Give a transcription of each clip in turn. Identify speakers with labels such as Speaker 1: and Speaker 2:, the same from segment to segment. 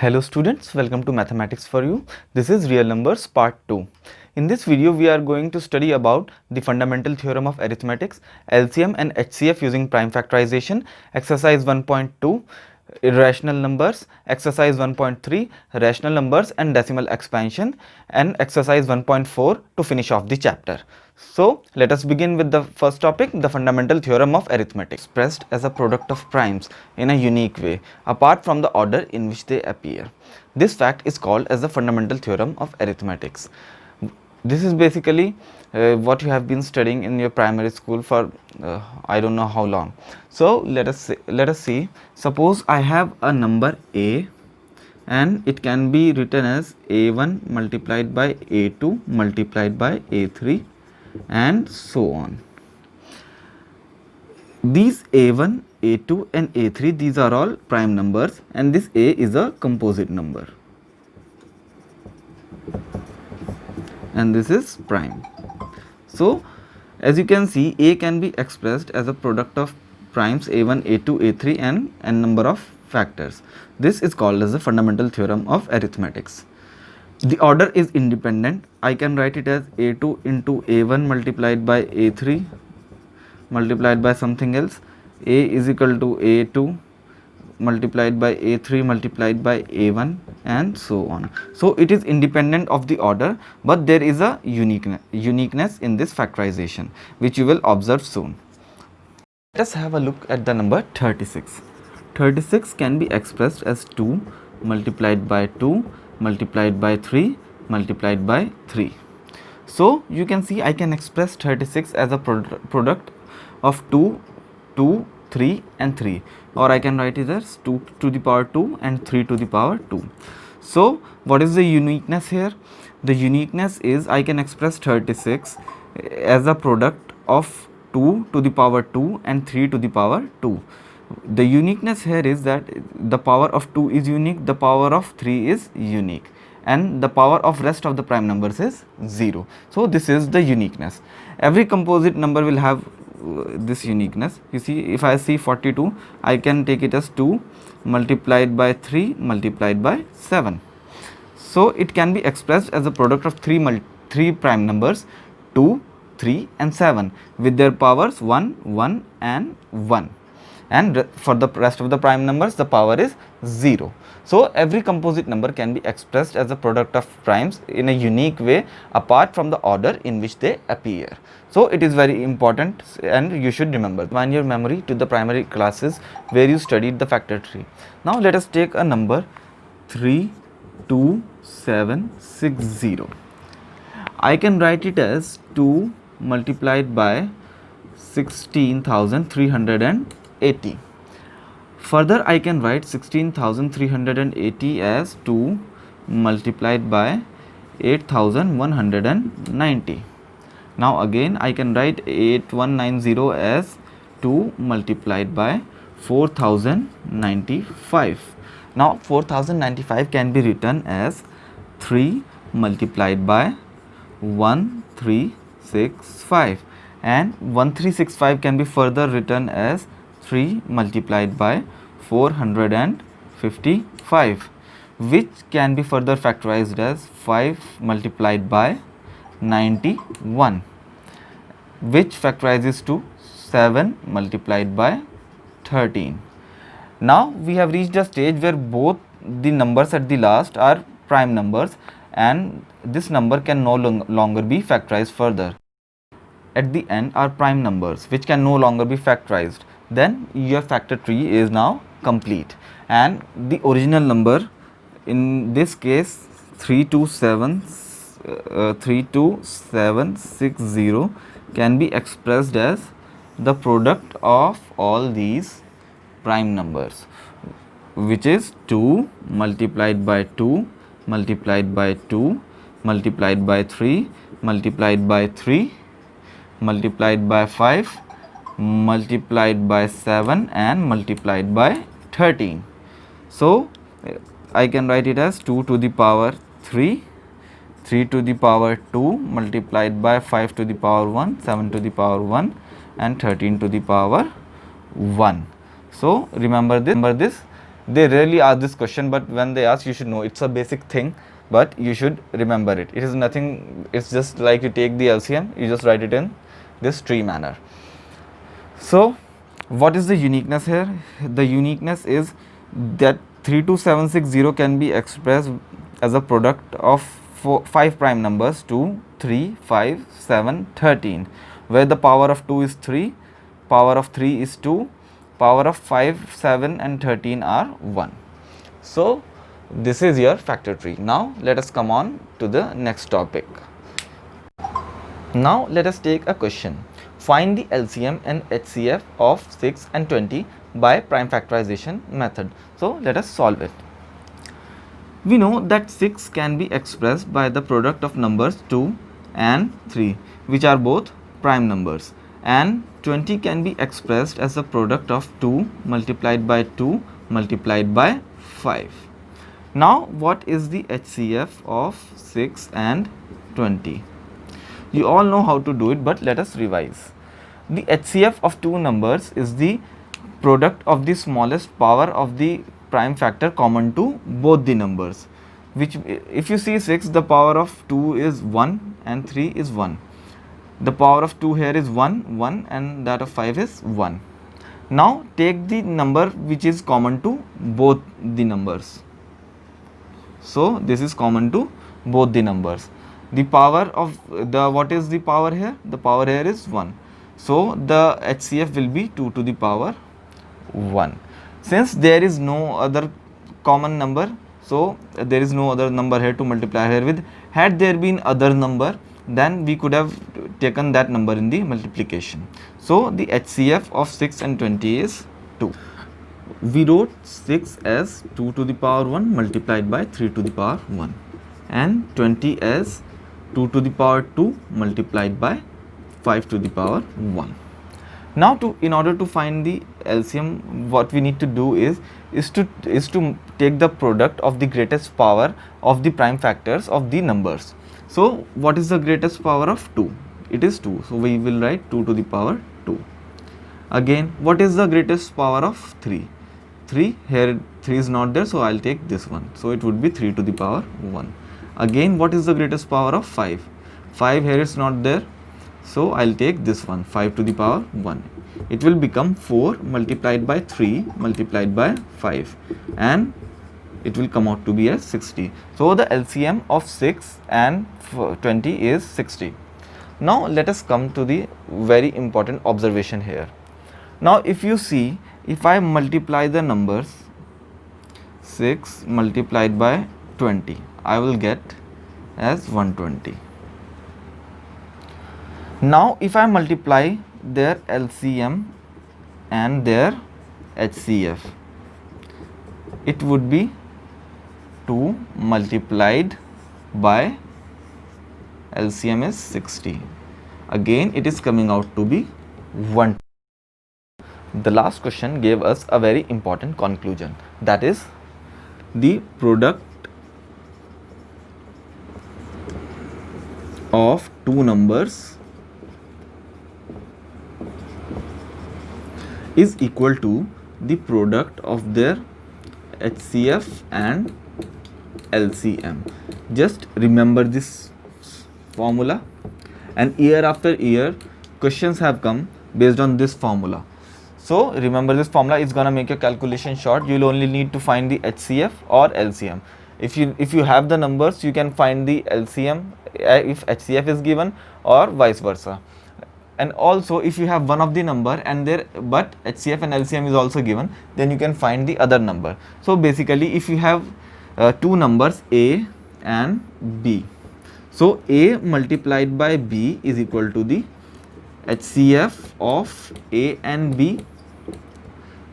Speaker 1: Hello students, welcome to Mathematics for You. This is Real Numbers Part 2. In this video, we are going to study about the fundamental theorem of arithmetics, LCM and HCF using prime factorization, exercise 1.2, irrational numbers, exercise 1.3, rational numbers and decimal expansion, and exercise 1.4 to finish off the chapter. So let us begin with the first topic, the fundamental theorem of arithmetic, expressed as a product of primes in a unique way apart from the order in which they appear. This fact is called as the fundamental theorem of arithmetics. This is basically what you have been studying in your primary school for I don't know how long. So let us see. Suppose I have a number a and it can be written as a1 multiplied by a2 multiplied by a3 and so on. These a1, a2 and a3, these are all prime numbers and this a is a composite number and this is prime. So as you can see, a can be expressed as a product of primes a1, a2, a3 and n number of factors. This is called as the fundamental theorem of arithmetics. The order is independent. I can write it as a2 into a1 multiplied by a3 multiplied by something else. A is equal to a2 multiplied by a3 multiplied by a1 and so on. So it is independent of the order, but there is a uniqueness in this factorization which you will observe soon. Let us have a look at the number 36. 36 can be expressed as 2 multiplied by 2 multiplied by 3 multiplied by 3. So you can see I can express 36 as a product of 2, 2, 3 and 3, or I can write it as 2 to the power 2 and 3 to the power 2. So what is the uniqueness here? The uniqueness is I can express 36 as a product of 2 to the power 2 and 3 to the power 2. The uniqueness here is that the power of 2 is unique, the power of 3 is unique and the power of rest of the prime numbers is 0. So this is the uniqueness. Every composite number will have this uniqueness. You see, if I see 42, I can take it as 2 multiplied by 3 multiplied by 7. So it can be expressed as a product of three prime numbers 2, 3 and 7 with their powers 1, 1 and 1, and for the rest of the prime numbers the power is 0. So every composite number can be expressed as a product of primes in a unique way apart from the order in which they appear. So it is very important and you should remember. Wind your memory to the primary classes where you studied the factor tree. Now let us take a number 32760. I can write it as 2 multiplied by 16,380. Further, I can write 16,380 as 2 multiplied by 8,190. Now again I can write 8190 as 2 multiplied by 4095. Now 4095 can be written as 3 multiplied by 1365 and 1365 can be further written as 3 multiplied by 455, which can be further factorized as 5 multiplied by 91, which factorizes to 7 multiplied by 13. Now we have reached a stage where both the numbers at the last are prime numbers and this number can no longer be factorized further. At the end are prime numbers which can no longer be factorized. Then your factor tree is now complete and the original number, in this case 32760, can be expressed as the product of all these prime numbers, which is 2 multiplied by 2 multiplied by 2 multiplied by 3 multiplied by 3 multiplied by 5 multiplied by 7 and multiplied by 13. So I can write it as 2 to the power 3, 3 to the power 2 multiplied by 5 to the power 1, 7 to the power 1 and 13 to the power 1. So remember this They rarely ask this question, but when they ask, you should know. It's a basic thing, but you should remember it. It is nothing, it's just like you take the LCM, you just write it in this tree manner. So what is the uniqueness here? The uniqueness is that 32760 can be expressed as a product of 5 prime numbers 2, 3, 5, 7, 13, where the power of 2 is 3, power of 3 is 2, power of 5, 7 and 13 are 1. So this is your factor tree. Now let us come on to the next topic. Now let us take a question. Find the LCM and HCF of 6 and 20 by prime factorization method. So let us solve it. We know that 6 can be expressed by the product of numbers 2 and 3, which are both prime numbers, and 20 can be expressed as the product of 2 multiplied by 2 multiplied by 5. Now what is the HCF of 6 and 20? You all know how to do it, but let us revise. The HCF of two numbers is the product of the smallest power of the prime factor common to both the numbers, which, if you see 6, the power of 2 is 1 and 3 is 1. The power of 2 here is 1, 1, and that of 5 is 1. Now take the number which is common to both the numbers. So this is common to both the numbers. The power of the, what is the power here? The power here is 1. So the HCF will be 2 to the power 1. Since there is no other common number, so there is no other number here to multiply here with. Had there been other number, then we could have taken that number in the multiplication. So the HCF of 6 and 20 is 2. We wrote 6 as 2 to the power 1 multiplied by 3 to the power 1, and 20 as 2 to the power 2 multiplied by 5 to the power 1. Now in order to find the LCM, what we need to do is to take the product of the greatest power of the prime factors of the numbers. So what is the greatest power of 2? It is 2. So we will write 2 to the power 2. Again, what is the greatest power of 3? 3, here 3 is not there, so I will take this one. So it would be 3 to the power 1. Again, what is the greatest power of 5? 5, here is not there, so I will take this one, 5 to the power 1. It will become 4 multiplied by 3 multiplied by 5, and it will come out to be as 60. So the LCM of 6 and 20 is 60. Now let us come to the very important observation here. Now if you see, if I multiply the numbers 6 multiplied by 20, I will get as 120. Now if I multiply their LCM and their HCF, it would be 2 multiplied by LCM is 60. Again it is coming out to be 1. The last question gave us a very important conclusion, that is the product of two numbers is equal to the product of their HCF and LCM. Just remember this formula, and year after year questions have come based on this formula. So remember this formula is gonna make your calculation short. You'll only need to find the HCF or LCM. If you have the numbers, you can find the LCM if HCF is given, or vice versa. And also if you have one of the number and but HCF and LCM is also given, then you can find the other number. So basically if you have two numbers A and B, so A multiplied by B is equal to the HCF of A and B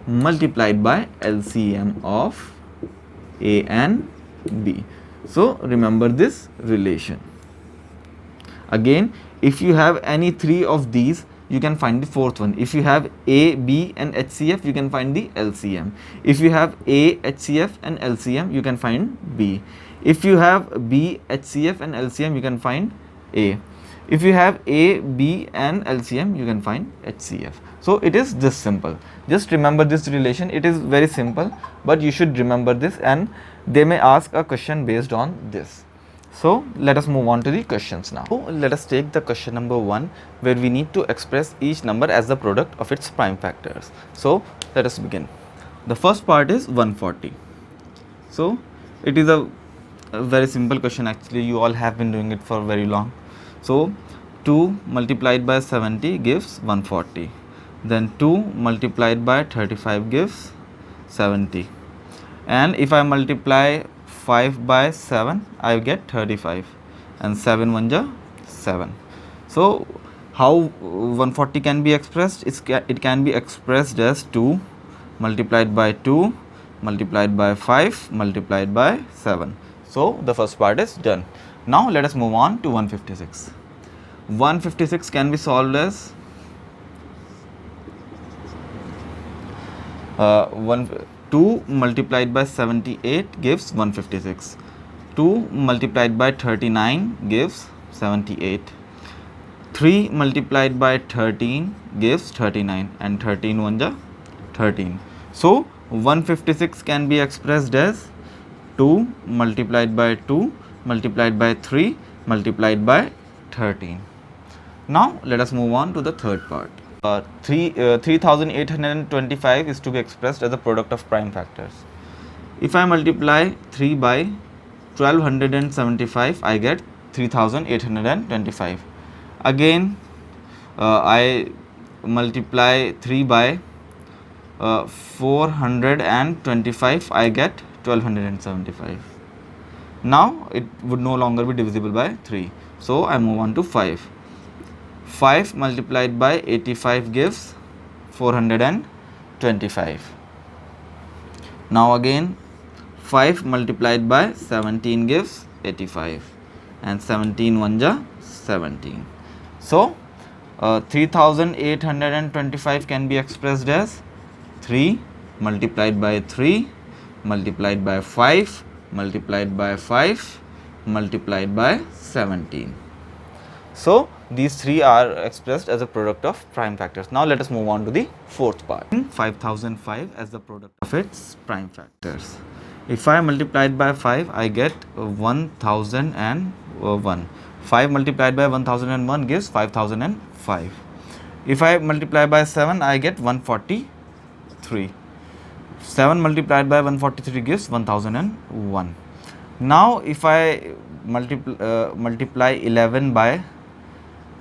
Speaker 1: multiplied by LCM of A and B. So remember this relation. Again, if you have any three of these, you can find the fourth one. If you have A, B and HCF, you can find the LCM. If you have A, HCF and LCM, you can find B. If you have B, HCF and LCM, you can find A. If you have A, B and LCM, you can find HCF. So it is this simple. Just remember this relation. It is very simple, but you should remember this, and they may ask a question based on this. So let us move on to the questions now. So let us take the question number 1, where we need to express each number as the product of its prime factors. So let us begin. The first part is 140. So it is a very simple question. Actually, you all have been doing it for very long. So 2 multiplied by 70 gives 140. Then 2 multiplied by 35 gives 70. And if I multiply 5 by 7, I get 35. And 7 1 ja 7. So how 140 can be expressed? It can be expressed as 2 multiplied by 2 multiplied by 5 multiplied by 7. So the first part is done. Now let us move on to 156. 156 can be solved as 2 multiplied by 78 gives 156. 2 multiplied by 39 gives 78. 3 multiplied by 13 gives 39, and 13 1 ja 13. So 156 can be expressed as 2 multiplied by 2 multiplied by 3 multiplied by 13. Now let us move on to the third part. 3825 is to be expressed as a product of prime factors. If I multiply 3 by 1275, I get 3825. Again, I multiply 3 by 425, I get 1275. Now it would no longer be divisible by 3. So I move on to 5. 5 multiplied by 85 gives 425. Now again 5 multiplied by 17 gives 85, and 17 1 ja 17. So 3825 can be expressed as 3 multiplied by 3 multiplied by 5 multiplied by 5 multiplied by 17. So these three are expressed as a product of prime factors. Now let us move on to the fourth part. 5005 as the product of its prime factors. If I multiply it by 5, I get 1001. 5 multiplied by 1001 gives 5005. If I multiply by 7, I get 143. 7 multiplied by 143 gives 1001. Now if I multiply 11 by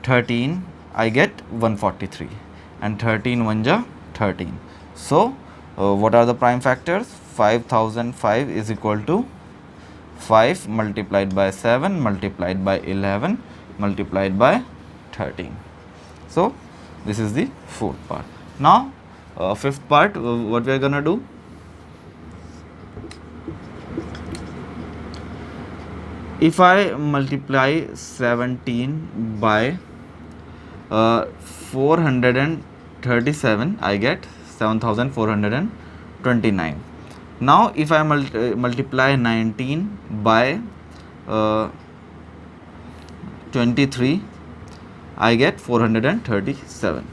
Speaker 1: 13, I get 143, and 13 1 ja 13. So what are the prime factors? 5005 is equal to 5 multiplied by 7 multiplied by 11 multiplied by 13. So this is the fourth part. Now fifth part, what we are gonna do? If I multiply 17 by 437, I get 7429. Now if I multiply 19 by 23, I get 437.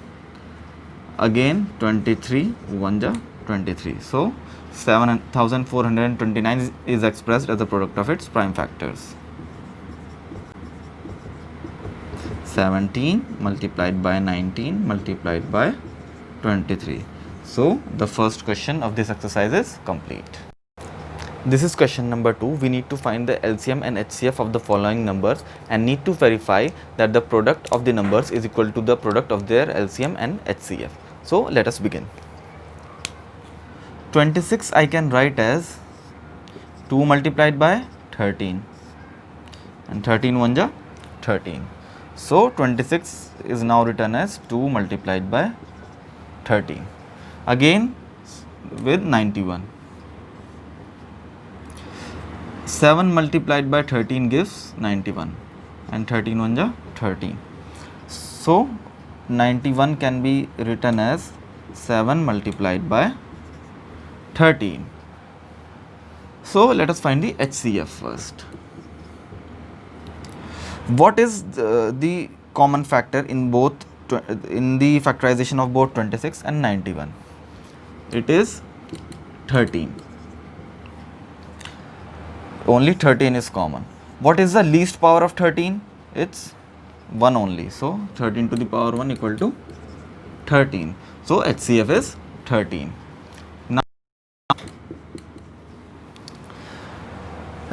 Speaker 1: Again 23 1 ja 23. So 7429 is expressed as the product of its prime factors. 17 multiplied by 19 multiplied by 23. So the first question of this exercise is complete. This is question number 2. We need to find the LCM and HCF of the following numbers and need to verify that the product of the numbers is equal to the product of their LCM and HCF. So let us begin. 26 I can write as 2 multiplied by 13, and 13 1 ja 13. So 26 is now written as 2 multiplied by 13. Again with 91. 7 multiplied by 13 gives 91, and 13 1 ja 13. So 91 can be written as 7 multiplied by 13. So let us find the HCF first. What is the common factor in both in the factorization of both 26 and 91? It is 13. Only 13 is common. What is the least power of 13? It's 1 only. So 13 to the power 1 equal to 13. So HCF is 13.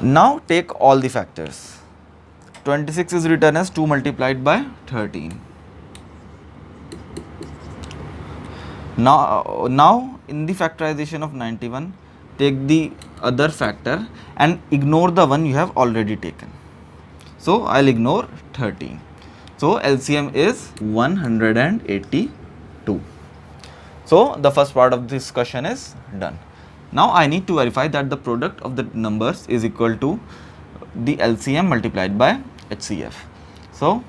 Speaker 1: Now take all the factors. 26 is written as 2 multiplied by 13. Now in the factorization of 91, take the other factor and ignore the one you have already taken. So I'll ignore 13. So LCM is 182. So the first part of this discussion is done. Now I need to verify that the product of the numbers is equal to the LCM multiplied by HCF. So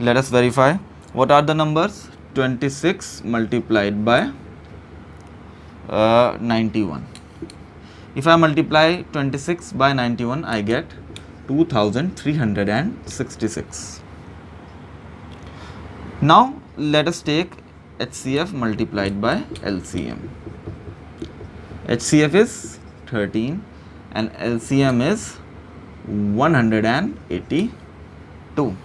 Speaker 1: let us verify. What are the numbers? 26 multiplied by 91. If I multiply 26 by 91, I get 2366. Now let us take HCF multiplied by LCM. HCF is 13 and LCM is 182.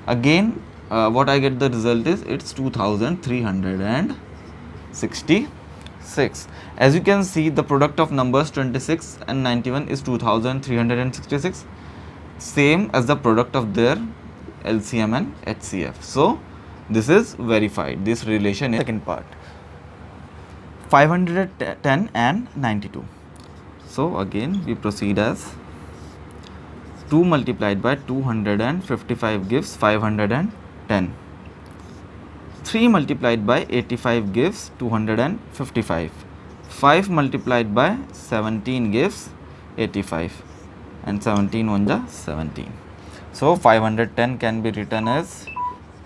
Speaker 1: Again, what I get the result is it's 2366. As you can see, the product of numbers 26 and 91 is 2366, same as the product of their LCM and HCF. So this is verified. This relation is second part. 510 and 92. So again we proceed as 2 multiplied by 255 gives 510. 3 multiplied by 85 gives 255. 5 multiplied by 17 gives 85, and 17 1 ja 17. So 510 can be written as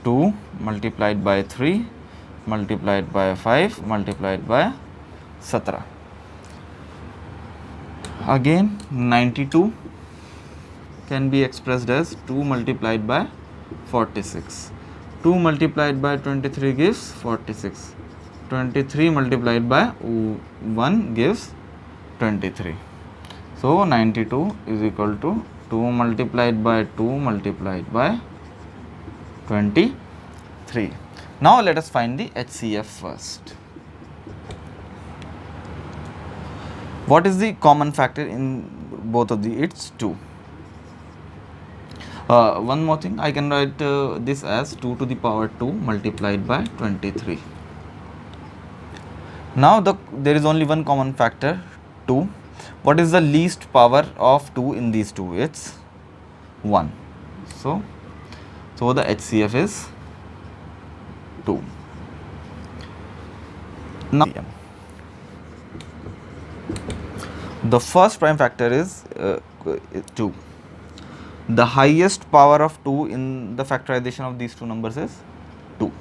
Speaker 1: 2 multiplied by 3 multiplied by 5 multiplied by 17. Again 92 can be expressed as 2 multiplied by 46. 2 multiplied by 23 gives 46. 23 multiplied by 1 gives 23. So 92 is equal to 2 multiplied by 2 multiplied by 23. Now let us find the HCF first. What is the common factor in both of the? It's 2. One more thing, I can write this as 2 to the power 2 multiplied by 23. Now there is only one common factor, 2. What is the least power of 2 in these two? It's 1. So the HCF is 2. Now the first prime factor is 2. The highest power of 2 in the factorization of these two numbers is 2.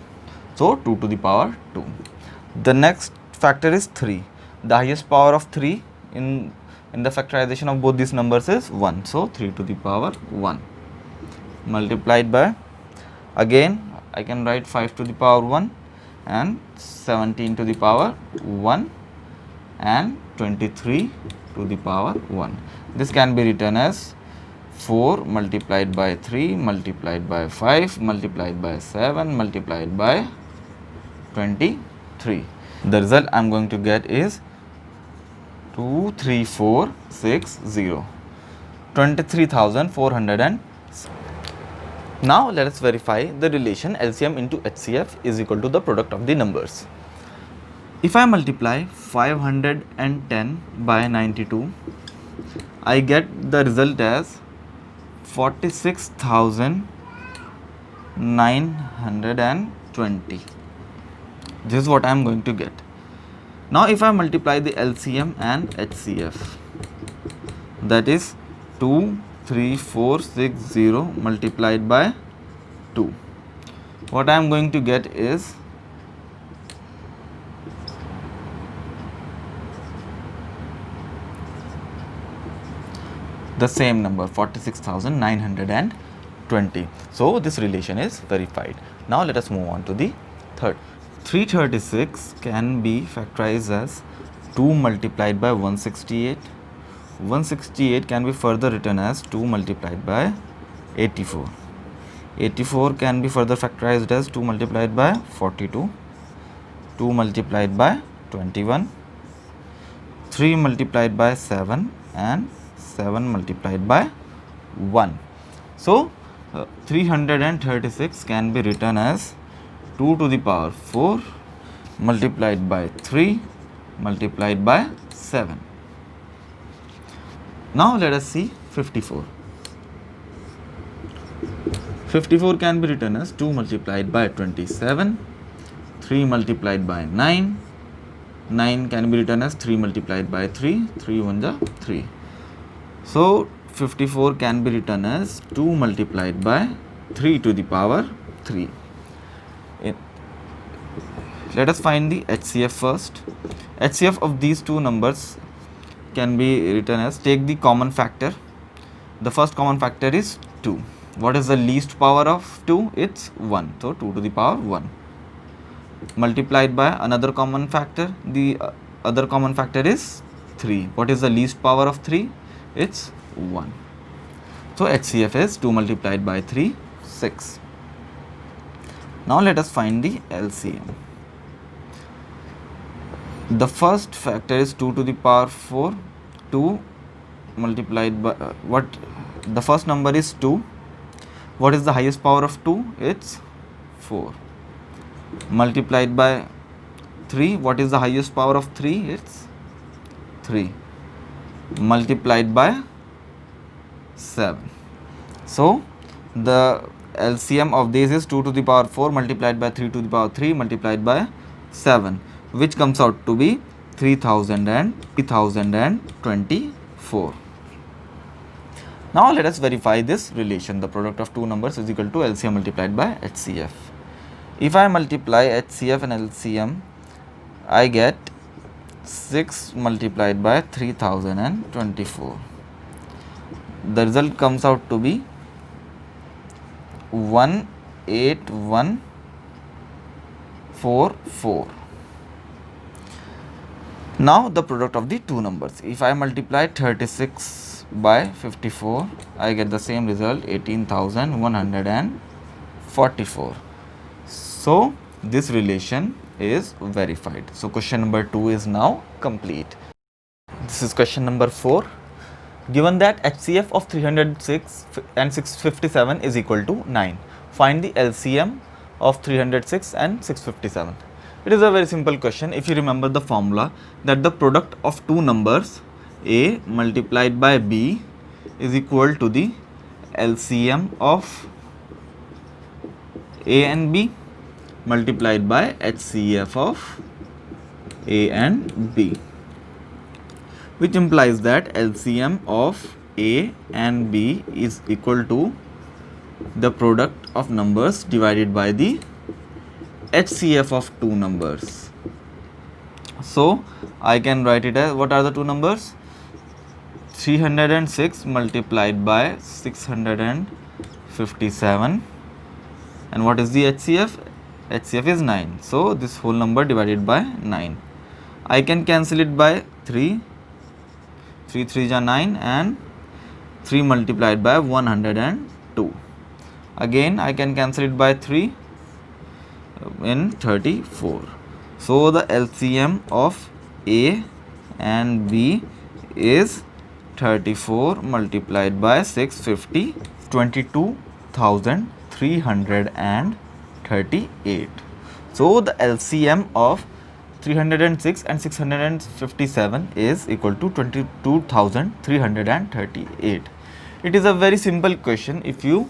Speaker 1: So 2 to the power 2. The next factor is 3. The highest power of 3 in the factorization of both these numbers is 1. So 3 to the power 1 multiplied by, again I can write 5 to the power 1 and 17 to the power 1 and 23 to the power 1. This can be written as 4 multiplied by 3 multiplied by 5 multiplied by 7 multiplied by 23. The result I am going to get is 23460, 23,400. Now let us verify the relation LCM into HCF is equal to the product of the numbers. If I multiply 510 by 92, I get the result as 46,920. This is what I am going to get. Now if I multiply the LCM and HCF, that is 23460 multiplied by 2. What I am going to get is the same number, 46,920. 20. So this relation is verified. Now let us move on to the third. 336 can be factorized as 2 multiplied by 168. 168 can be further written as 2 multiplied by 84. 84 can be further factorized as 2 multiplied by 42. 2 multiplied by 21. 3 multiplied by 7 and 7 multiplied by 1. So 336 can be written as 2 to the power 4 multiplied by 3 multiplied by 7. Now let us see 54. 54 can be written as 2 multiplied by 27, 3 multiplied by 9. 9 can be written as 3 multiplied by 3, 3 1 the 3. So 54 can be written as 2 multiplied by 3 to the power 3. Let us find the HCF first. HCF of these two numbers can be written as, take the common factor. The first common factor is 2. What is the least power of 2? It's 1. So 2 to the power 1. Multiplied by another common factor. The other common factor is 3. What is the least power of 3? It's 1. So HCF is 2 multiplied by 3, 6. Now let us find the LCM. The first factor is 2 to the power 4. 2 multiplied by the first number is 2. What is the highest power of 2? It's 4. Multiplied by 3. What is the highest power of 3? It's 3. Multiplied by 7. So the LCM of this is 2 to the power 4 multiplied by 3 to the power 3 multiplied by 7, which comes out to be 3024. Now let us verify this relation. The product of two numbers is equal to LCM multiplied by HCF. If I multiply HCF and LCM, I get 6 multiplied by 3024. The result comes out to be 18144. Now the product of the two numbers. If I multiply 36 by 54, I get the same result, 18,144. So this relation is verified. So question number 2 is now complete. This is question number 4. Given that HCF of 306 and 657 is equal to 9, find the LCM of 306 and 657. It is a very simple question. If you remember the formula, that the product of two numbers A multiplied by B is equal to the LCM of A and B multiplied by HCF of A and B, which implies that LCM of A and B is equal to the product of numbers divided by the HCF of two numbers. So I can write it as, what are the two numbers? 306 multiplied by 657, and what is the HCF? HCF is 9. So this whole number divided by 9. I can cancel it by 3. 3 3 is 9, and 3 multiplied by 102. Again I can cancel it by 3 in 34. So the LCM of A and B is 34 multiplied by 650, 22,338. So the LCM of 306 and 657 is equal to 22,338. It is a very simple question if you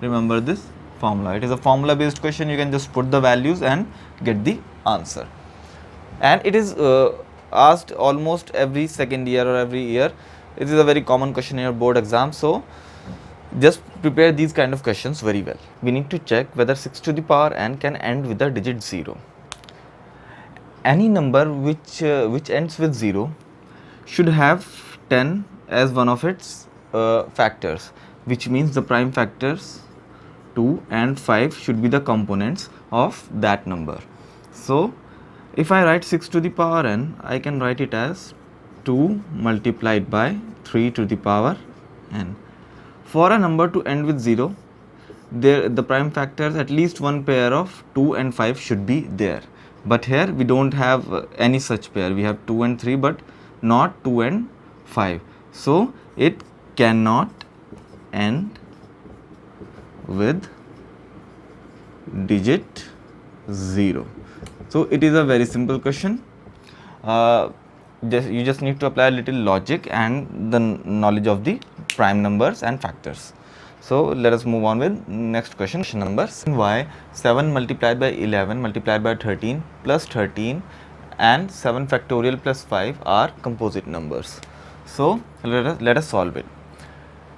Speaker 1: remember this formula. It is a formula based question. You can just put the values and get the answer. And it is asked almost every second year or every year. It is a very common question in your board exam. So just prepare these kind of questions very well. We need to check whether 6 to the power n can end with the digit 0. Any number which ends with 0 should have 10 as one of its factors. which means the prime factors 2 and 5 should be the components of that number. So if I write 6 to the power n, I can write it as 2 multiplied by 3 to the power n. For a number to end with 0, the prime factors, at least one pair of 2 and 5 should be there. But here we don't have any such pair. We have 2 and 3 but not 2 and 5. So it cannot end with digit 0. So it is a very simple question. You just need to apply a little logic and the knowledge of the prime numbers and factors. So let us move on with next question. Question number why 7 multiplied by 11 multiplied by 13 plus 13 and 7 factorial plus 5 are composite numbers. So let us solve it.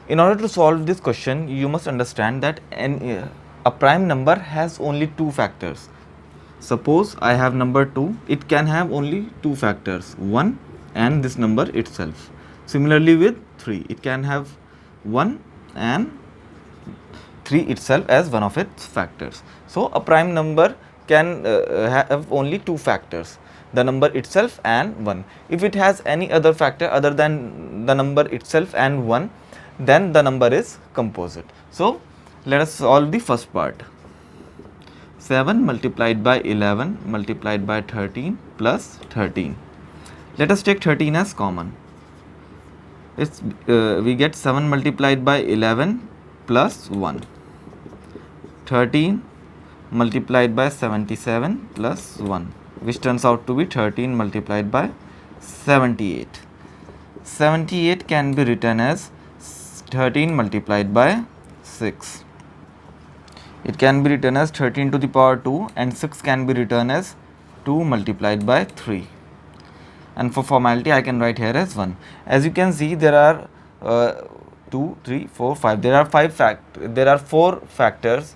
Speaker 1: In order to solve this question, you must understand that a prime number has only two factors. Suppose I have number 2, it can have only two factors, 1 and this number itself. Similarly with 3, it can have 1 and 3 itself as one of its factors. So a prime number can have only two factors, the number itself and 1. If it has any other factor other than the number itself and 1, then the number is composite. So let us solve the first part. 7 multiplied by 11 multiplied by 13 plus 13. Let us take 13 as common. We get 7 multiplied by 11 plus 1. 13 multiplied by 77 plus 1, which turns out to be 13 multiplied by 78. 78 can be written as 13 multiplied by 6. It can be written as 13 to the power 2 and 6 can be written as 2 multiplied by 3. And for formality, I can write here as 1. As you can see, there are 2, 3, 4, 5. There are 4 factors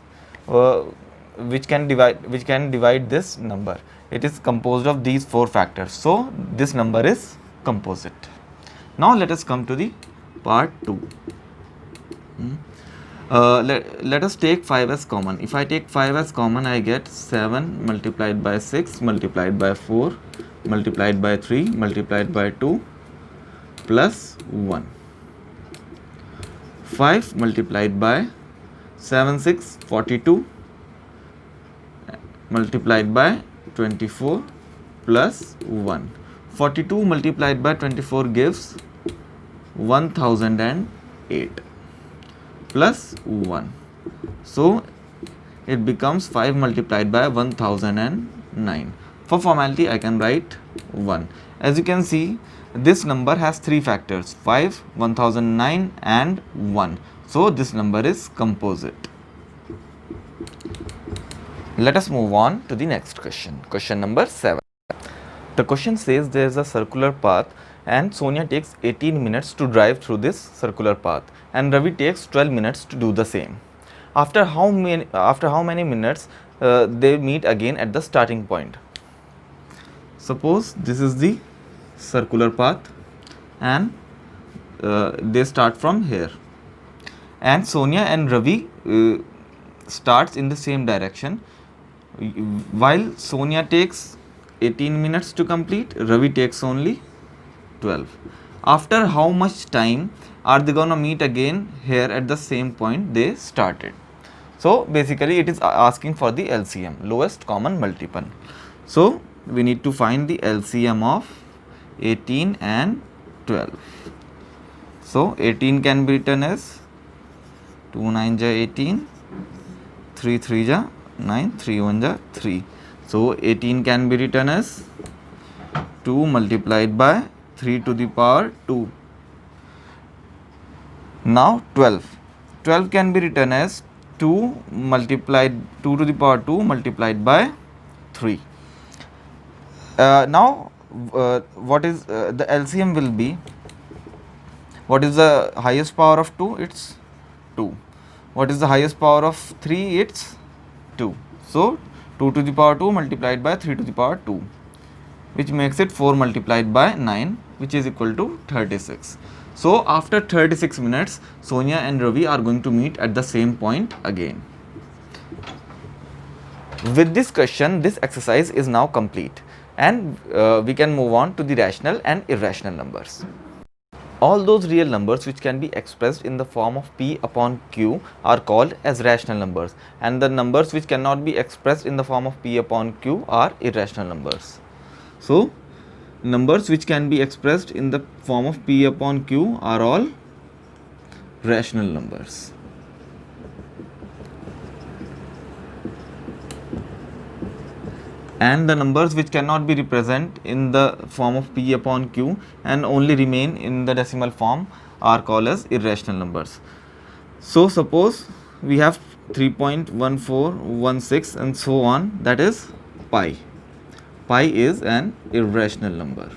Speaker 1: which can divide this number. It is composed of these 4 factors. So this number is composite. Now let us come to the part 2. Let us take 5 as common. If I take 5 as common, I get 7 multiplied by 6 multiplied by 4 multiplied by 3 multiplied by 2 plus 1. 5 multiplied by 7, 6, 42 multiplied by 24 plus 1. 42 multiplied by 24 gives 1008 plus 1. So it becomes 5 multiplied by 1009. For formality, I can write 1. As you can see, this number has 3 factors, 5, 1009 and 1. So this number is composite. Let us move on to the next question. Question number 7. The question says there is a circular path and Sonia takes 18 minutes to drive through this circular path and Ravi takes 12 minutes to do the same. After how many minutes they meet again at the starting point? Suppose this is the circular path and they start from here, and Sonia and Ravi starts in the same direction. While Sonia takes 18 minutes to complete, Ravi takes only 12. After how much time are they gonna meet again here at the same point they started? So basically it is asking for the LCM, lowest common multiple. So we need to find the LCM of 18 and 12. So 18 can be written as 2 9 ja 18, 3 3 ja 9, 3 1 ja 3. So 18 can be written as 2 multiplied by 3 to the power 2. Now 12. 12 can be written as 2 to the power 2 multiplied by 3. Now what is the LCM will be, what is the highest power of 2? It's 2. What is the highest power of 3? It's 2. So 2 to the power 2 multiplied by 3 to the power 2, which makes it 4 multiplied by 9, which is equal to 36. So after 36 minutes, Sonia and Ravi are going to meet at the same point again. With this question, this exercise is now complete, and we can move on to the rational and irrational numbers. All those real numbers which can be expressed in the form of P upon Q are called as rational numbers, and the numbers which cannot be expressed in the form of P upon Q are irrational numbers. So, numbers which can be expressed in the form of P upon Q are all rational numbers. And the numbers which cannot be represented in the form of P upon Q and only remain in the decimal form are called as irrational numbers. So suppose we have 3.1416 and so on, that is pi. Pi is an irrational number.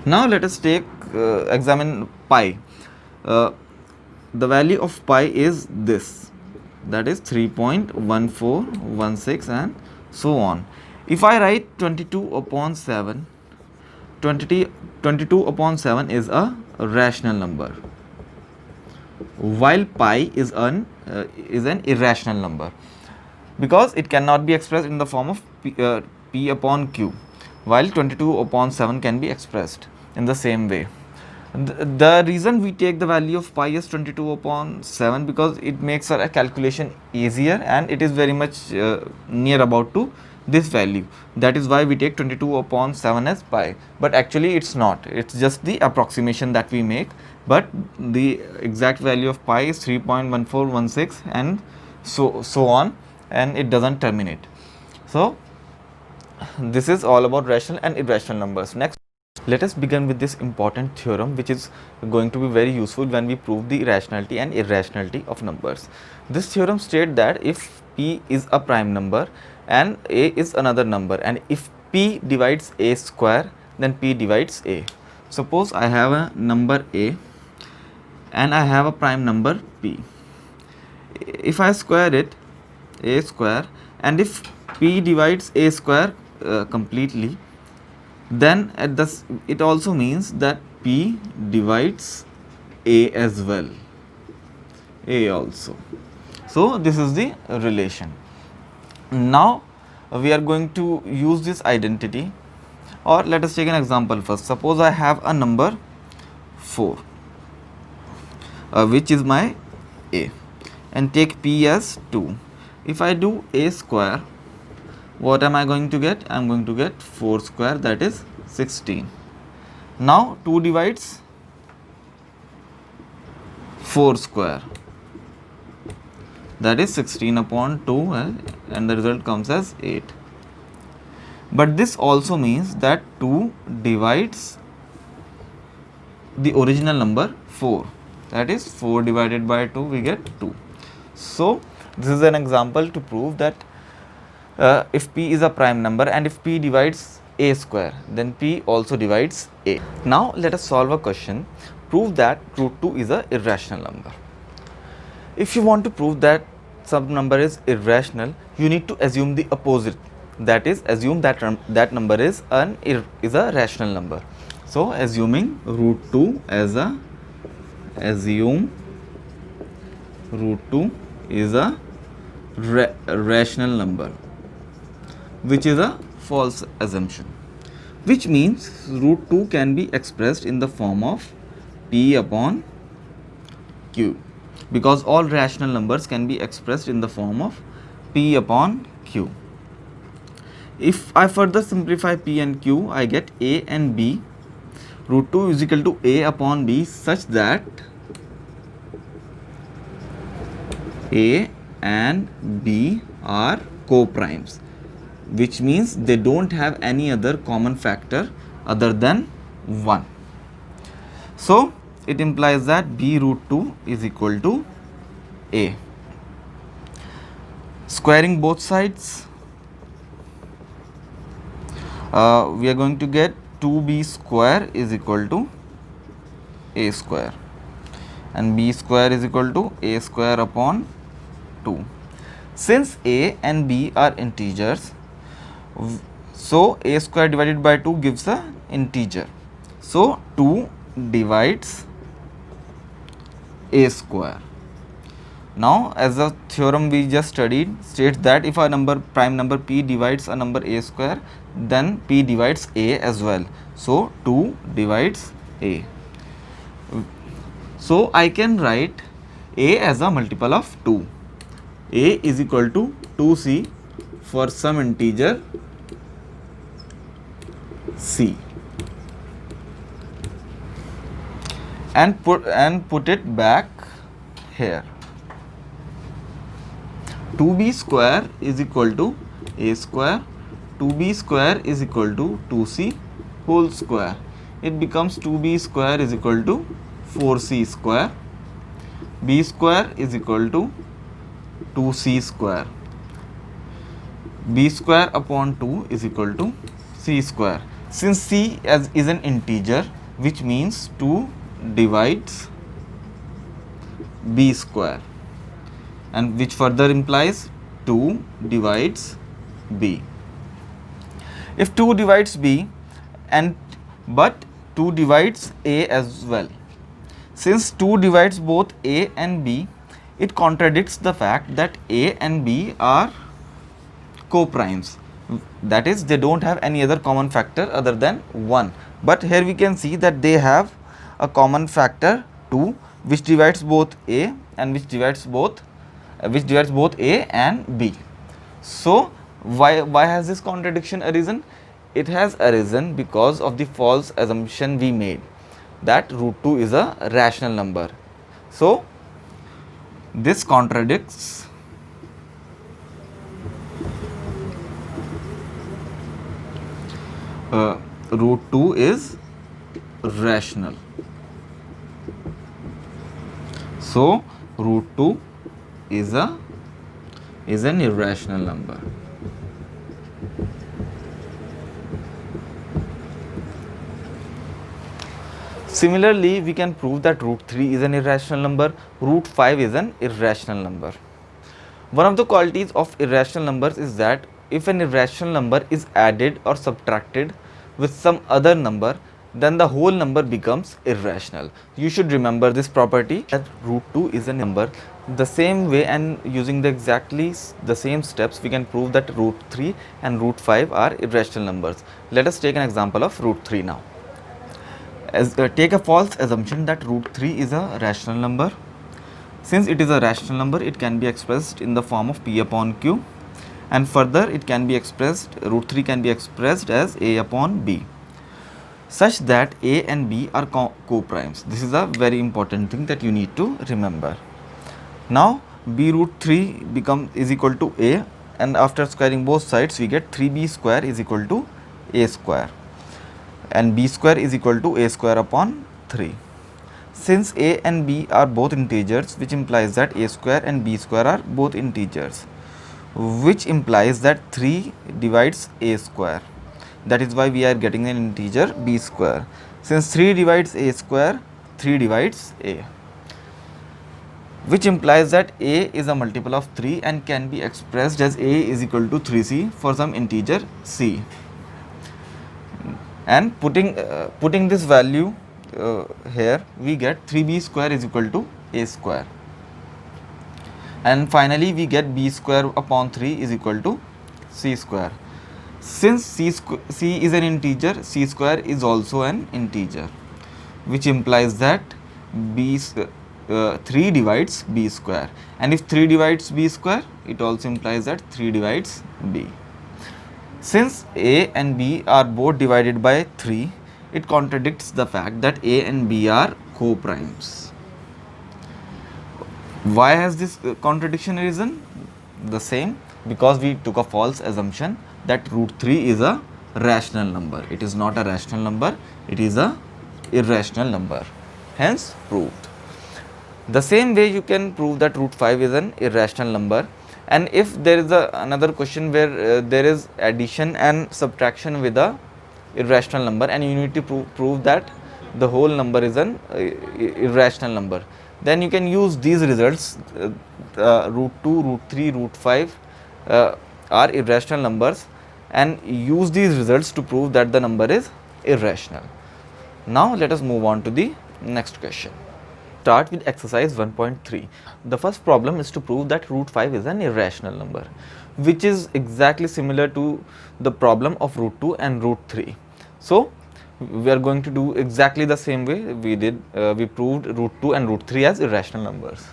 Speaker 1: Now let us examine pi. The value of pi is this, that is 3.1416 and so on. If I write 22 upon 7, 22 upon 7 is a rational number, while pi is an irrational number, because it cannot be expressed in the form of P upon Q, while 22 upon 7 can be expressed in the same way. The reason we take the value of pi as 22 upon 7 because it makes our calculation easier and it is very much near about to this value. That is why we take 22 upon 7 as pi, but actually it's not, it's just the approximation that we make, but the exact value of pi is 3.1416 and so on, and it doesn't terminate. So this is all about rational and irrational numbers. Next, let us begin with this important theorem which is going to be very useful when we prove the rationality and irrationality of numbers. This theorem states that if P is a prime number and A is another number, and if P divides A square, then P divides A. Suppose I have a number A and I have a prime number P. If I square it, A square, and if P divides A square completely, then it also means that P divides A as well, A also. So this is the relation. Now we are going to use this identity, or let us take an example first. Suppose I have a number 4 which is my A, and take P as 2. If I do A square, what am I going to get? I am going to get 4 square, that is 16. Now 2 divides 4 square, that is 16 upon 2, and the result comes as 8. But this also means that 2 divides the original number 4, that is 4 divided by 2, we get 2. So this is an example to prove that if P is a prime number and if P divides A square, then P also divides A. Now let us solve a question. Prove that root 2 is a irrational number. If you want to prove that some number is irrational, you need to assume the opposite. That is, assume that that number is a rational number. So assuming root 2 as a rational number, which is a false assumption, which means root 2 can be expressed in the form of P upon Q, because all rational numbers can be expressed in the form of P upon Q. If I further simplify P and Q, I get A and B. Root 2 is equal to A upon B, such that A and B are co-primes, which means they don't have any other common factor other than 1. So it implies that B root 2 is equal to A. Squaring both sides, we are going to get 2B square is equal to A square, and B square is equal to A square upon 2. Since A and B are integers, So a square divided by 2 gives a integer. So 2 divides a square. Now as the theorem we just studied states that if a number prime number p divides a number a square, then p divides a as well. So 2 divides a. So I can write a as a multiple of 2. A is equal to 2c for some integer c, and put it back here. 2b square is equal to a square, 2b square is equal to 2c whole square. It becomes 2b square is equal to 4c square, b square is equal to 2c square, b square upon 2 is equal to c square. Since c is an integer, which means 2 divides b square, and which further implies 2 divides b. If 2 divides b but 2 divides a as well, since 2 divides both a and b, it contradicts the fact that a and b are co-primes, that is they don't have any other common factor other than 1. But here we can see that they have a common factor 2, which divides both a and which divides both a and b. So why has this contradiction arisen? It has arisen because of the false assumption we made that root 2 is a rational number. So this contradicts root 2 is rational. So root 2 is an irrational number. Similarly, we can prove that root 3 is an irrational number, root 5 is an irrational number. One of the qualities of irrational numbers is that if an irrational number is added or subtracted with some other number, then the whole number becomes irrational. You should remember this property, that root 2 is a number. The same way, and using exactly the same steps, we can prove that root 3 and root 5 are irrational numbers. Let us take an example of root 3 now. Take a false assumption that root 3 is a rational number. Since it is a rational number, it can be expressed in the form of p upon q, and further it can be expressed, root 3 can be expressed as a upon b, such that a and b are co-primes. This is a very important thing that you need to remember. Now b root 3 is equal to a, and after squaring both sides we get 3b square is equal to a square, and b square is equal to a square upon 3. Since a and b are both integers, which implies that a square and b square are both integers, which implies that 3 divides a square. That is why we are getting an integer b square. Since 3 divides a square, 3 divides a, which implies that a is a multiple of 3 and can be expressed as a is equal to 3c for some integer c. And putting this value here, we get 3b square is equal to a square, and finally we get b square upon 3 is equal to c square. Since c is an integer, c square is also an integer, which implies that 3 divides b square, and if 3 divides b square, it also implies that 3 divides b. Since a and b are both divided by 3, it contradicts the fact that a and b are co-primes. Why has this contradiction arisen? The same, because we took a false assumption that root 3 is a rational number. It is not a rational number, it is a irrational number, hence proved. The same way you can prove that root 5 is an irrational number. And if there is another question where there is addition and subtraction with a irrational number, and you need to prove that the whole number is an irrational number, then you can use these results. Root 2, root 3, root 5 are irrational numbers, and use these results to prove that the number is irrational. Now let us move on to the next question. Start with exercise 1.3. The first problem is to prove that root 5 is an irrational number, which is exactly similar to the problem of root 2 and root 3. So we are going to do exactly the same way we did. We proved root 2 and root 3 as irrational numbers.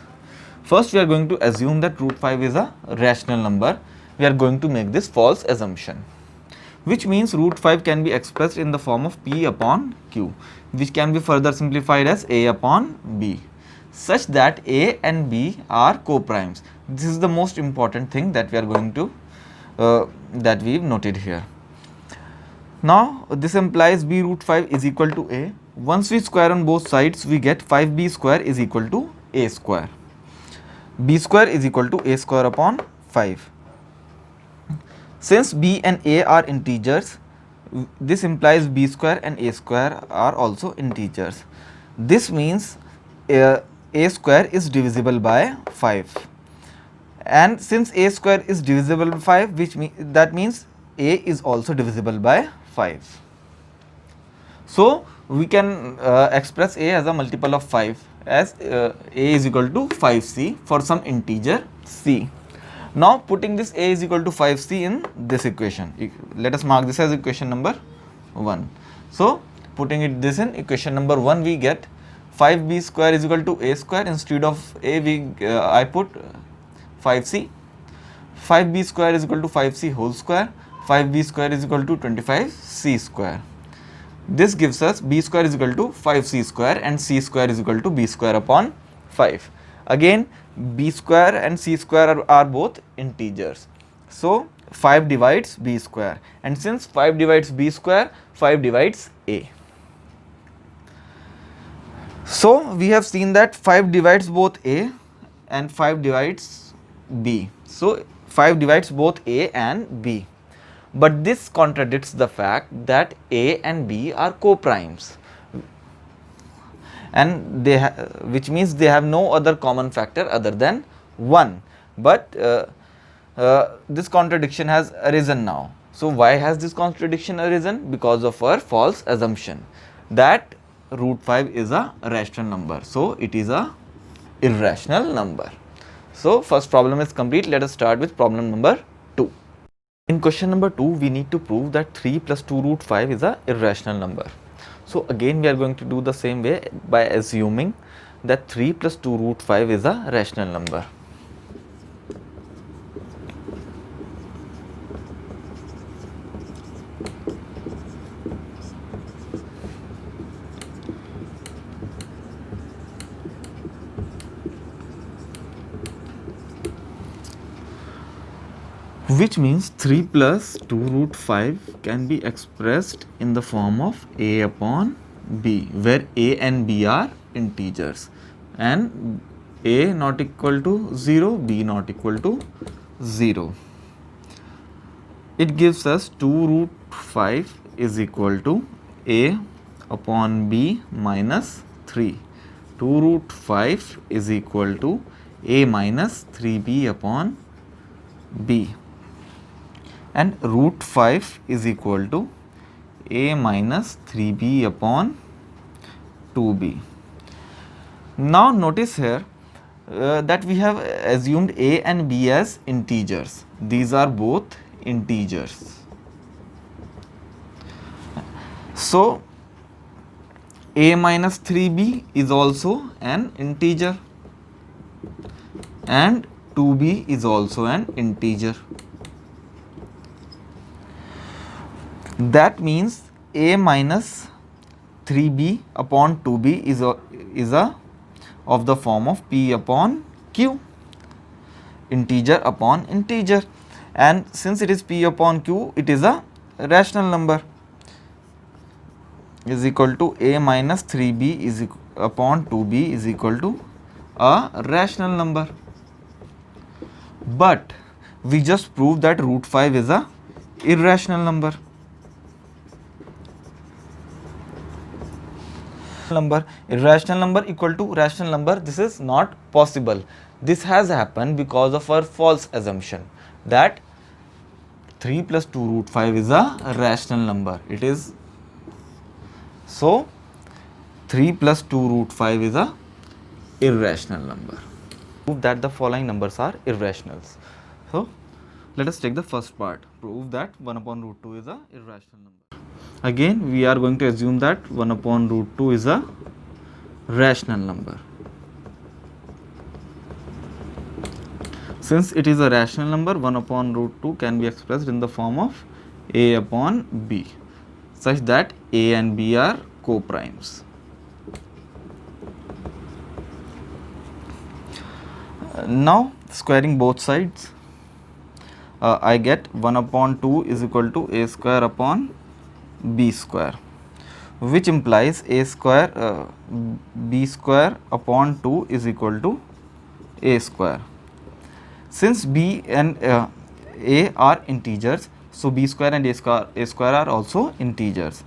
Speaker 1: First, we are going to assume that root 5 is a rational number. We are going to make this false assumption, which means root 5 can be expressed in the form of p upon q, which can be further simplified as a upon b, such that a and b are co-primes. This is the most important thing that we are going to that we've noted here. Now this implies b root 5 is equal to a. Once we square on both sides, we get 5b square is equal to a square. B square is equal to a square upon 5. Since b and a are integers, this implies b square and a square are also integers. This means a square is divisible by 5. And since a square is divisible by 5, that means a is also divisible by 5. So we can express a as a multiple of 5, as a is equal to 5c for some integer c. Now putting this a is equal to 5c in this equation, let us mark this as equation number 1. So putting this in equation number 1, we get 5b square is equal to a square. Instead of a, I put 5c. 5b square is equal to 5c whole square. 5b square is equal to 25c square. This gives us b square is equal to 5c square and c square is equal to b square upon 5. Again, b square and c square are both integers. So 5 divides b square, and since 5 divides b square, 5 divides a. So we have seen that 5 divides both a and 5 divides b. So 5 divides both a and b. But this contradicts the fact that a and b are co-primes, and which means they have no other common factor other than 1. But this contradiction has arisen now. So why has this contradiction arisen? Because of our false assumption that root 5 is a rational number. So it is a irrational number. So first problem is complete. Let us start with problem number 2. In question number 2, we need to prove that 3 plus 2 root 5 is a irrational number. So again we are going to do the same way by assuming that 3 plus 2 root 5 is a rational number. Which means 3 plus 2 root 5 can be expressed in the form of a upon b, where a and b are integers, and a not equal to 0, b not equal to 0. It gives us 2 root 5 is equal to a upon b minus 3. 2 root 5 is equal to a minus 3b upon b. And root 5 is equal to a minus 3b upon 2b. Now notice here that we have assumed a and b as integers. These are both integers. So a minus 3b is also an integer and 2b is also an integer. That means a minus 3b upon 2b is of the form of p upon q, integer upon integer, and since it is p upon q, it is a rational number, is equal to a minus 3b is upon 2b is equal to a rational number. But we just proved that root 5 is a irrational number. Irrational number equal to rational number, this is not possible. This has happened because of our false assumption that 3 plus 2 root 5 is a rational number. It is, so 3 plus 2 root 5 is a irrational number. Prove that the following numbers are irrationals. So let us take the first part. Prove that 1 upon root 2 is a irrational number. Again we are going to assume that 1 upon root 2 is a rational number. Since it is a rational number, 1 upon root 2 can be expressed in the form of a upon b, such that a and b are co-primes. Now squaring both sides, I get 1 upon 2 is equal to a square upon b square, which implies a square b square upon 2 is equal to a square. Since b and a are integers, so b square and a square are also integers,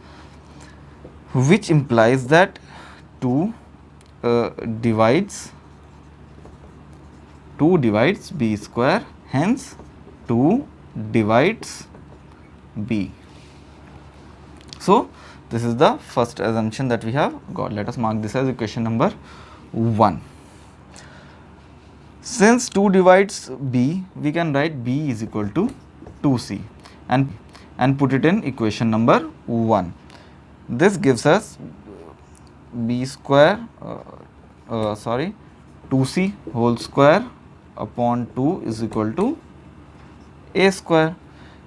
Speaker 1: which implies that 2 divides b square, hence 2 divides b. So this is the first assumption that we have got. Let us mark this as equation number 1. Since 2 divides b, we can write b is equal to 2c and put it in equation number 1. This gives us b square 2c whole square upon 2 is equal to a square.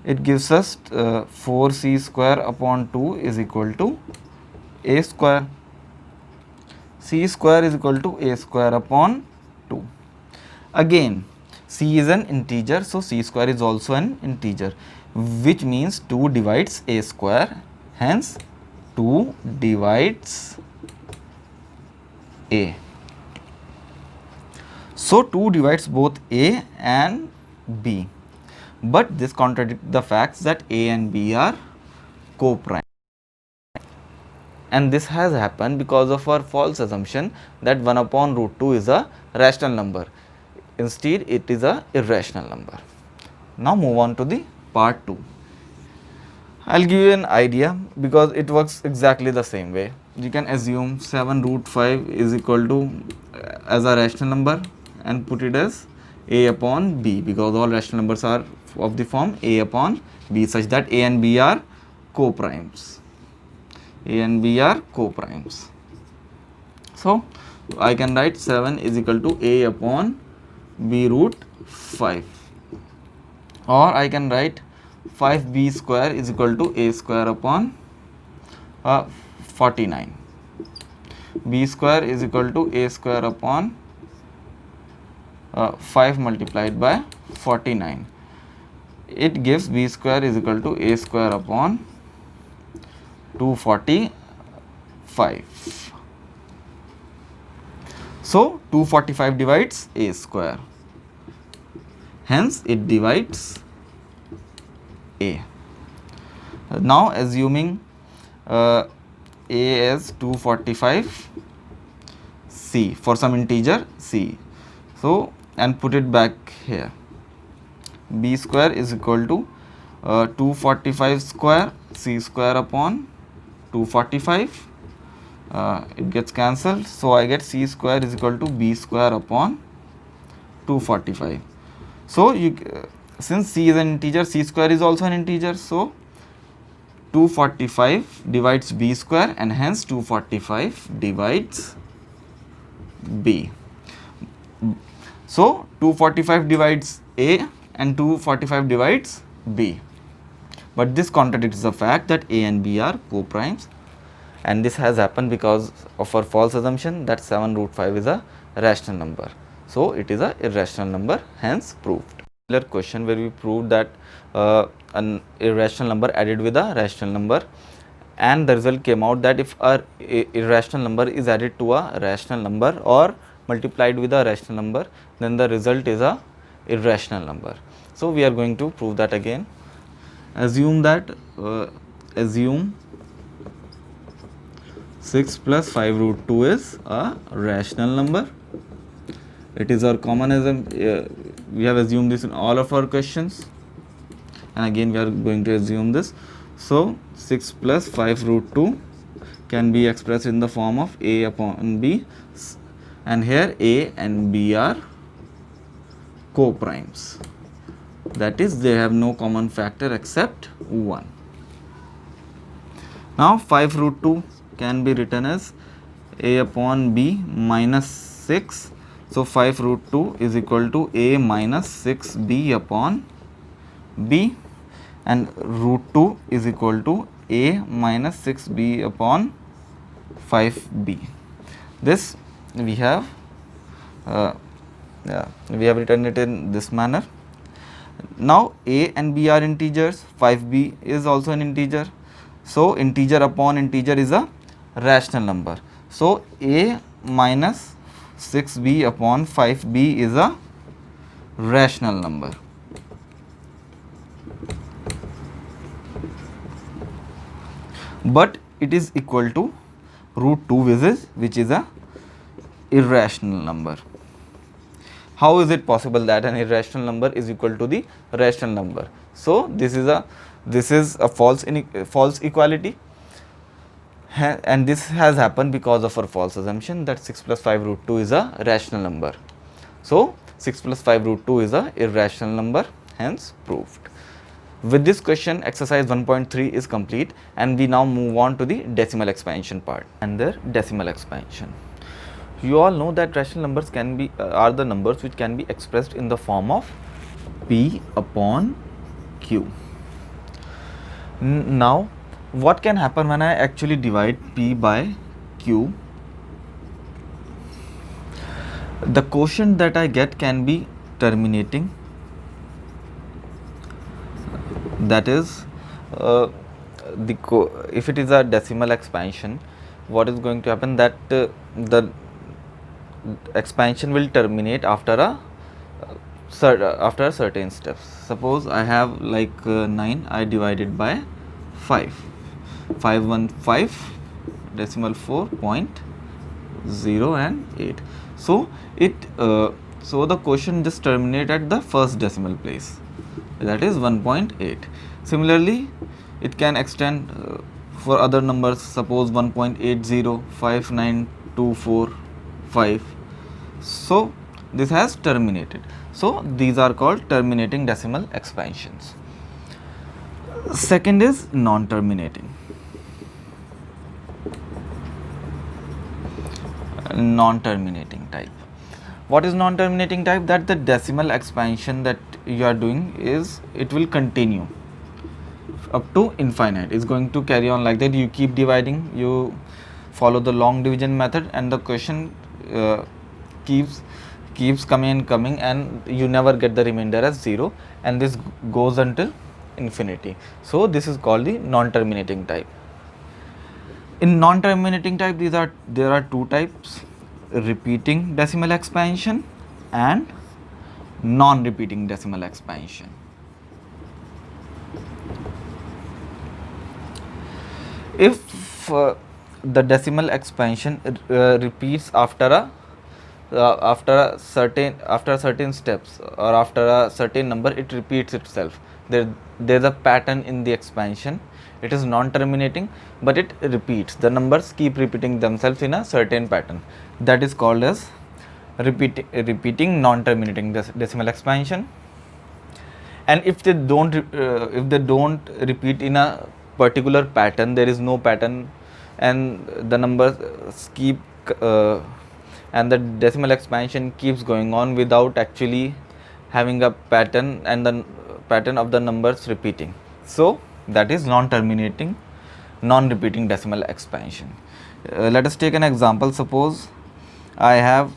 Speaker 1: It gives us 4c square upon 2 is equal to a square. C square is equal to a square upon 2. Again, c is an integer, so c square is also an integer, which means 2 divides a square, hence 2 divides a. So 2 divides both a and b, but this contradicts the facts that a and b are co-prime. And this has happened because of our false assumption that 1 upon root 2 is a rational number. Instead, it is a irrational number. Now move on to the part 2. I will give you an idea because it works exactly the same way. You can assume 7 root 5 is equal to as a rational number and put it as a upon b, because all rational numbers are of the form a upon b, such that a and b are co-primes. A and b are co-primes. So I can write 7 is equal to a upon b root 5, or I can write 5b square is equal to a square upon 49. B square is equal to a square upon 5 multiplied by 49. It gives b square is equal to a square upon 245. So 245 divides a square, hence it divides a. Now assuming a as 245 c for some integer c, so and put it back here, b square is equal to 245 square c square upon 245. It gets cancelled, so I get c square is equal to b square upon 245. So since c is an integer, c square is also an integer, so 245 divides b square and hence 245 divides b. So 245 divides a and 245 divides b, but this contradicts the fact that a and b are co-primes, and this has happened because of our false assumption that 7 root 5 is a rational number. So it is a irrational number, hence proved. Another question where we proved that an irrational number added with a rational number, and the result came out that if a irrational number is added to a rational number or multiplied with a rational number, then the result is a irrational number. So we are going to prove that again. Assume that assume 6 plus 5 root 2 is a rational number. It is our common assumption. We have assumed this in all of our questions. and again we are going to assume this. So 6 plus 5 root 2 can be expressed in the form of a upon b, and here a and b are co-primes, that is they have no common factor except 1. Now 5 root 2 can be written as a upon b minus 6. So 5 root 2 is equal to a minus 6b upon b, and root 2 is equal to a minus 6b upon 5b. This we have written it in this manner. Now a and b are integers, 5b is also an integer. So integer upon integer is a rational number. So a minus 6b upon 5b is a rational number. But it is equal to root 2, which is a irrational number. How is it possible that an irrational number is equal to the rational number? So this is a false equality, and this has happened because of our false assumption that 6 plus 5 root 2 is a rational number. So 6 plus 5 root 2 is a irrational number, hence proved. With this question, exercise 1.3 is complete, and we now move on to the decimal expansion part and their decimal expansion. You all know that rational numbers can be are the numbers which can be expressed in the form of p upon q. Now what can happen when I actually divide p by q? The quotient that I get can be terminating, that is if it is a decimal expansion, what is going to happen, that the expansion will terminate after a certain steps. Suppose I have like 9, I divided by 5, 515 decimal 4.0 and 8. So it so the quotient just terminate at the first decimal place, that is 1.8. Similarly, it can extend for other numbers, suppose 1.80, 59245. So this has terminated. So these are called terminating decimal expansions. Second is non-terminating. Non-terminating type. What is non-terminating type? That the decimal expansion that you are doing is, it will continue up to infinite. It's going to carry on like that. You keep dividing, you follow the long division method, and the question keeps coming, and you never get the remainder as 0, and this goes until infinity. So this is called the non-terminating type. In non-terminating type, there are two types: repeating decimal expansion and non-repeating decimal expansion. If the decimal expansion repeats after a certain steps, or after a certain number, it repeats itself. There's a pattern in the expansion. It is non-terminating, but it repeats. The numbers keep repeating themselves in a certain pattern. That is called as repeating non-terminating decimal expansion. And if they don't repeat in a particular pattern, there is no pattern, and the numbers keep and the decimal expansion keeps going on without actually having a pattern, and the pattern of the numbers repeating. So that is non-terminating, non-repeating decimal expansion. Let us take an example. Suppose I have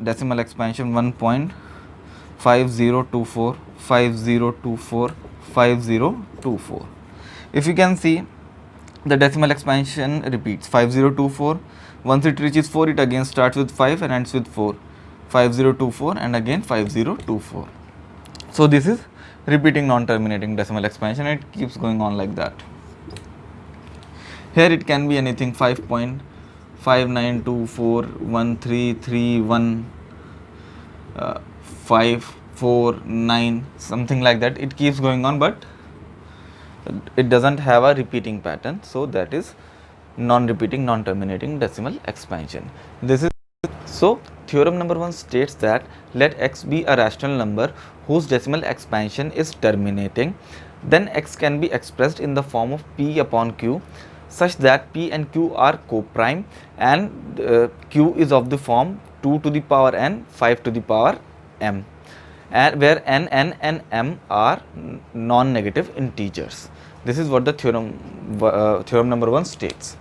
Speaker 1: decimal expansion 1.5024 5024 5024. If you can see, the decimal expansion repeats 5024. Once it reaches 4, it again starts with 5 and ends with 4. 5024 and again 5024. So this is repeating non-terminating decimal expansion. It keeps going on like that. Here it can be anything: 5.59241331 5 4, 9, something like that. It keeps going on, but it doesn't have a repeating pattern. So that is non-repeating, non-terminating decimal expansion. This is so theorem number 1 states that let x be a rational number whose decimal expansion is terminating. Then x can be expressed in the form of p upon q such that p and q are co-prime and q is of the form 2 to the power n, 5 to the power m, and where n and m are non-negative integers. This is what the theorem number 1 states.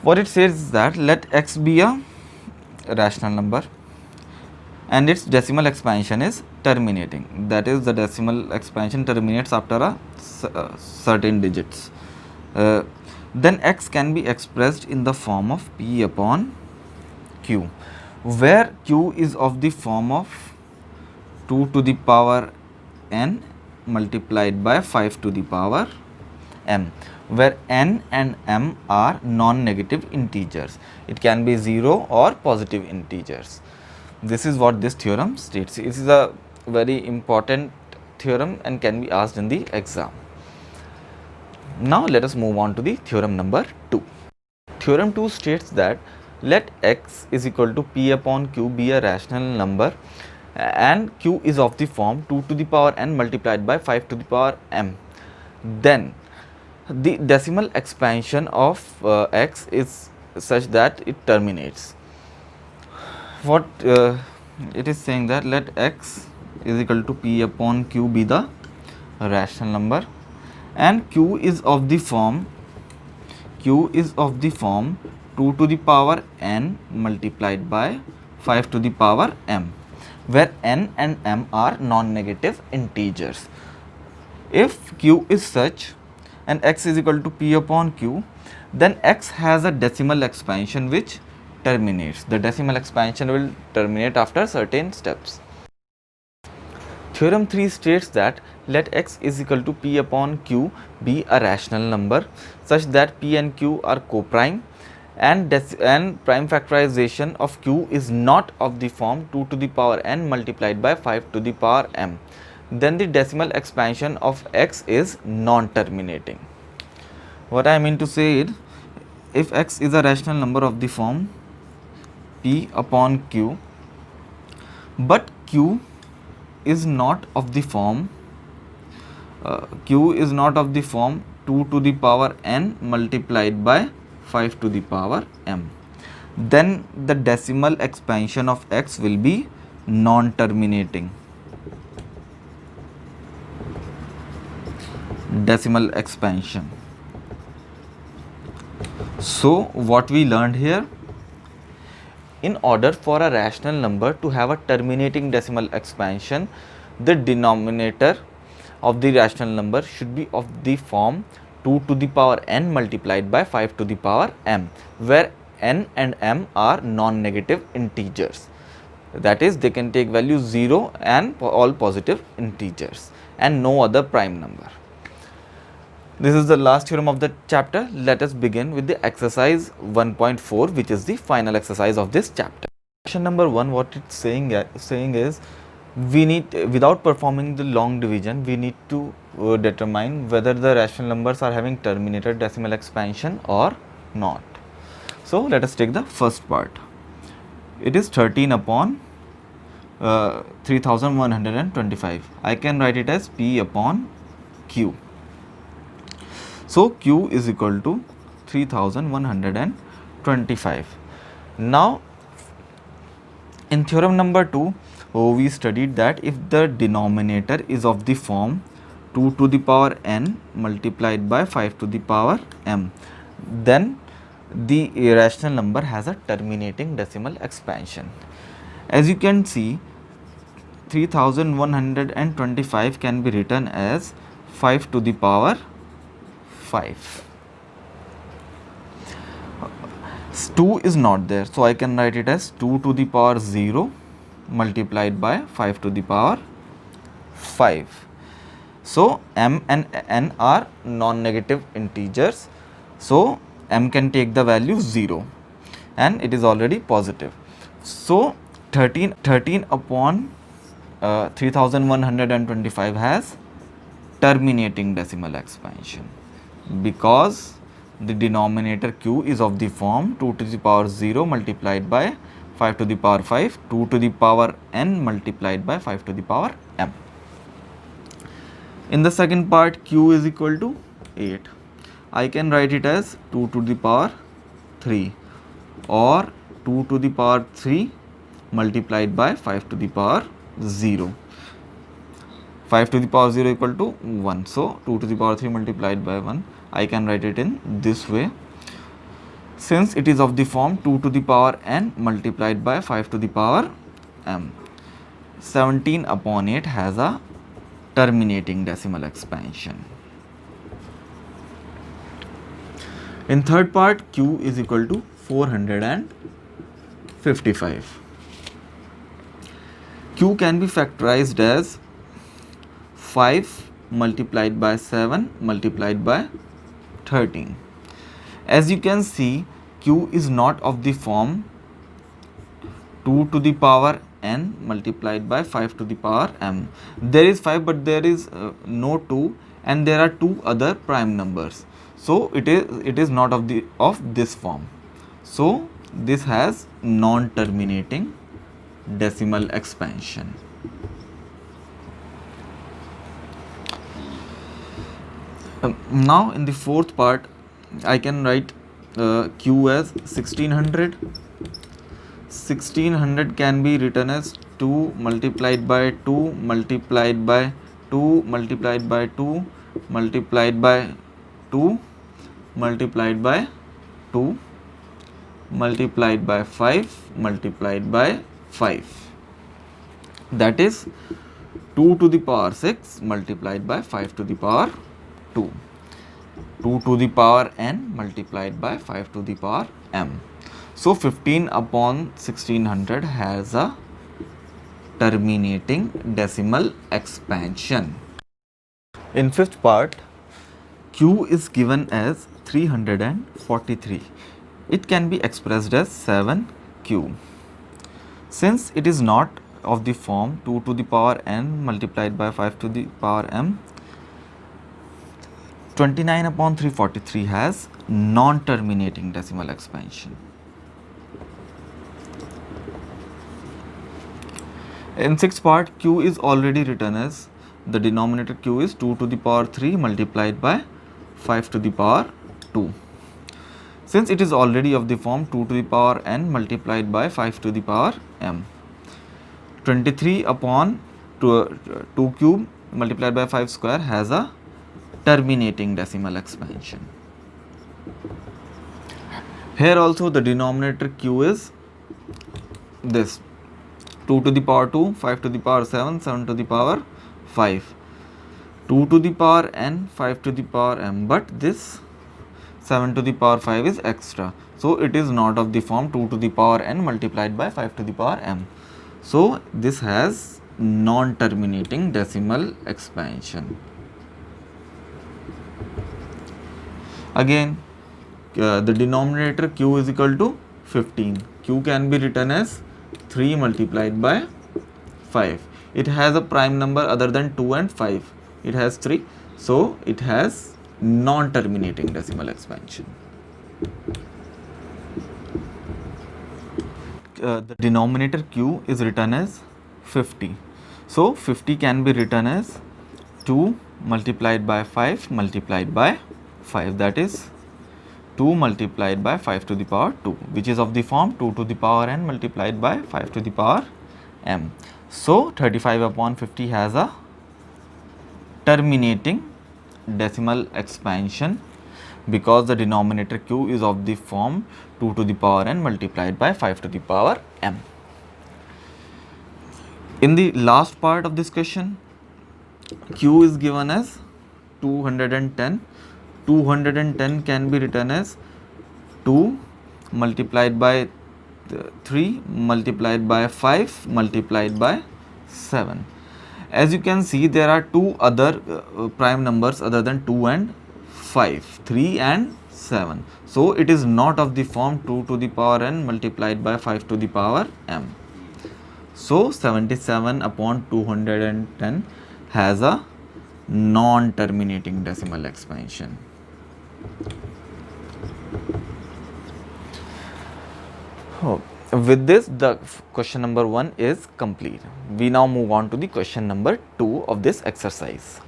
Speaker 1: What it says is that let x be a rational number and its decimal expansion is terminating. That is, the decimal expansion terminates after a certain digits. Then x can be expressed in the form of p upon q, where q is of the form of 2 to the power n multiplied by 5 to the power m, where n and m are non-negative integers. It can be 0 or positive integers. This is what this theorem states. It is a very important theorem and can be asked in the exam. Now let us move on to the theorem number 2. Theorem 2 states that let x is equal to p upon q be a rational number and q is of the form 2 to the power n multiplied by 5 to the power m. Then the decimal expansion of x is such that it terminates. What it is saying that let x is equal to p upon q be the rational number and q is of the form 2 to the power n multiplied by 5 to the power m, where n and m are non-negative integers. If q is such and x is equal to p upon q, then x has a decimal expansion which terminates. The decimal expansion will terminate after certain steps. Theorem 3 states that let x is equal to p upon q be a rational number such that p and q are co-prime and prime factorization of q is not of the form 2 to the power n multiplied by 5 to the power m. Then the decimal expansion of x is non-terminating. What I mean to say is, if x is a rational number of the form p upon q, but q is not of the form 2 to the power n multiplied by 5 to the power m, then the decimal expansion of x will be non-terminating. Decimal expansion. So what we learned here, in order for a rational number to have a terminating decimal expansion, the denominator of the rational number should be of the form 2 to the power n multiplied by 5 to the power m, where n and m are non-negative integers. That is, they can take value 0 and all positive integers and no other prime number. This is the last theorem of the chapter. Let us begin with the exercise 1.4, which is the final exercise of this chapter. Question number 1, what it's saying is, we need, without performing the long division, we need to determine whether the rational numbers are having terminated decimal expansion or not. So let us take the first part. It is 13 upon 3125. I can write it as p upon q. So q is equal to 3125. Now in theorem number 2, we studied that if the denominator is of the form 2 to the power n multiplied by 5 to the power m, then the irrational number has a terminating decimal expansion. As you can see, 3125 can be written as 5 to the power 5. 2 is not there, so I can write it as 2 to the power 0 multiplied by 5 to the power 5. So m and n are non-negative integers, so m can take the value 0 and it is already positive. So 13 upon 3125 has terminating decimal expansion because the denominator q is of the form 2 to the power 0 multiplied by 5 to the power 5, 2 to the power n multiplied by 5 to the power m. In the second part, q is equal to 8. I can write it as 2 to the power 3 or 2 to the power 3 multiplied by 5 to the power 0. 5 to the power 0 equal to 1. So, 2 to the power 3 multiplied by 1. I can write it in this way. Since it is of the form 2 to the power n multiplied by 5 to the power m. 17 upon 8 has a terminating decimal expansion. In third part, q is equal to 455. Q can be factorized as 5 multiplied by 7 multiplied by 13. As you can see, q is not of the form 2 to the power n multiplied by 5 to the power m. There is 5 but there is no 2 and there are two other prime numbers. So it is not of this form. So this has non-terminating decimal expansion. Now in the fourth part, I can write q as 1600. 1600 can be written as 2 multiplied by 2 multiplied by 2 multiplied by 2 multiplied by 2 multiplied by 2 multiplied by 5 multiplied by 5. That is 2 to the power 6 multiplied by 5 to the power 2. 2 to the power n multiplied by 5 to the power m. So 15 upon 1600 has a terminating decimal expansion. In fifth part, q is given as 343. It can be expressed as 7q. Since it is not of the form 2 to the power n multiplied by 5 to the power m, 29 upon 343 has non-terminating decimal expansion. In sixth part, q is already written as the denominator q is 2 to the power 3 multiplied by 5 to the power 2. Since it is already of the form 2 to the power n multiplied by 5 to the power m, 23 upon 2 cube multiplied by 5 square has a terminating decimal expansion. Here also the denominator q is this 2 to the power 2, 5 to the power 7, 7 to the power 5, 2 to the power n, 5 to the power m, but this 7 to the power 5 is extra. So it is not of the form 2 to the power n multiplied by 5 to the power m. So this has non-terminating decimal expansion. Again, the denominator q is equal to 15. Q can be written as 3 multiplied by 5. It has a prime number other than 2 and 5. It has 3. So it has non-terminating decimal expansion. The denominator q is written as 50. So 50 can be written as 2 multiplied by 5 multiplied by 5, that is 2 multiplied by 5 to the power 2, which is of the form 2 to the power n multiplied by 5 to the power m. So 35 upon 50 has a terminating decimal expansion because the denominator q is of the form 2 to the power n multiplied by 5 to the power m. In the last part of this question, q is given as 210. 210 can be written as 2 multiplied by 3 multiplied by 5 multiplied by 7. As you can see, there are two other prime numbers other than 2 and 5, 3 and 7. So it is not of the form 2 to the power n multiplied by 5 to the power m. So 77 upon 210 has a non-terminating decimal expansion. Oh, with this, the question number 1 is complete. We now move on to the question number 2 of this exercise.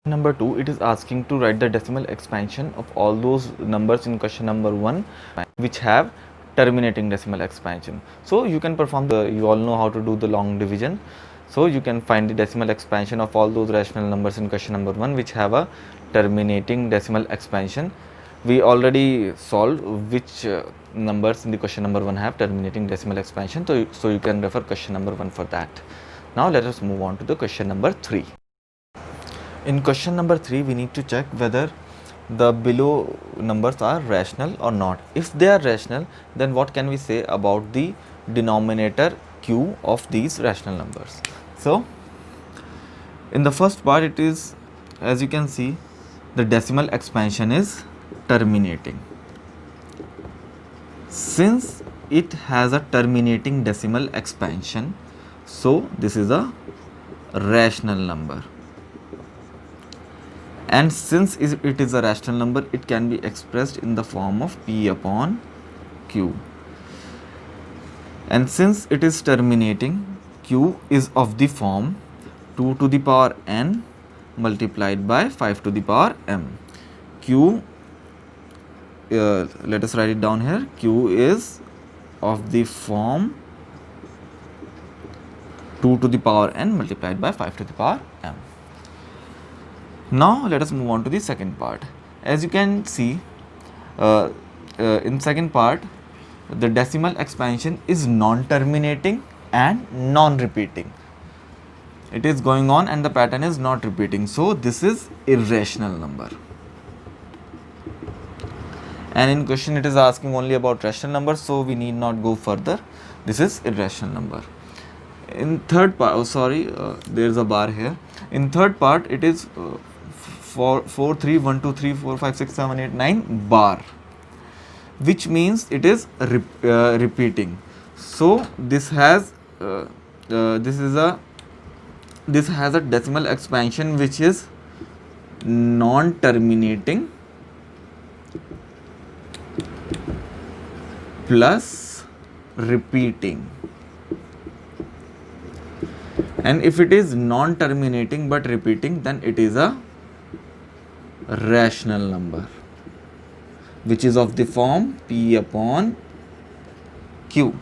Speaker 1: Number 2, it is asking to write the decimal expansion of all those numbers in question number 1 which have terminating decimal expansion. So you can perform you all know how to do the long division. So you can find the decimal expansion of all those rational numbers in question number 1 which have a terminating decimal expansion. We already solved which numbers in the question number 1 have terminating decimal expansion. So you can refer question number 1 for that. Now let us move on to the question number 3. In question number 3, we need to check whether the below numbers are rational or not. If they are rational, then what can we say about the denominator q of these rational numbers? So in the first part, it is, as you can see, the decimal expansion is terminating. Since it has a terminating decimal expansion, so this is a rational number. And since it is a rational number, it can be expressed in the form of p upon q. And since it is terminating, q is of the form 2 to the power n multiplied by 5 to the power m. Q, let us write it down here, q is of the form 2 to the power n multiplied by 5 to the power m. Now let us move on to the second part. As you can see, in second part, the decimal expansion is non-terminating and non-repeating. It is going on and the pattern is not repeating. So this is irrational number. And in question it is asking only about rational numbers, so we need not go further. This is irrational number. In third part, there is a bar here. In third part, it is 4, 3, 1, 2, 3, 4, 5, 6, 7, 8, 9 bar, which means it is repeating. So this has this has a decimal expansion which is non-terminating plus repeating. And if it is non-terminating but repeating, then it is a rational number which is of the form p upon q.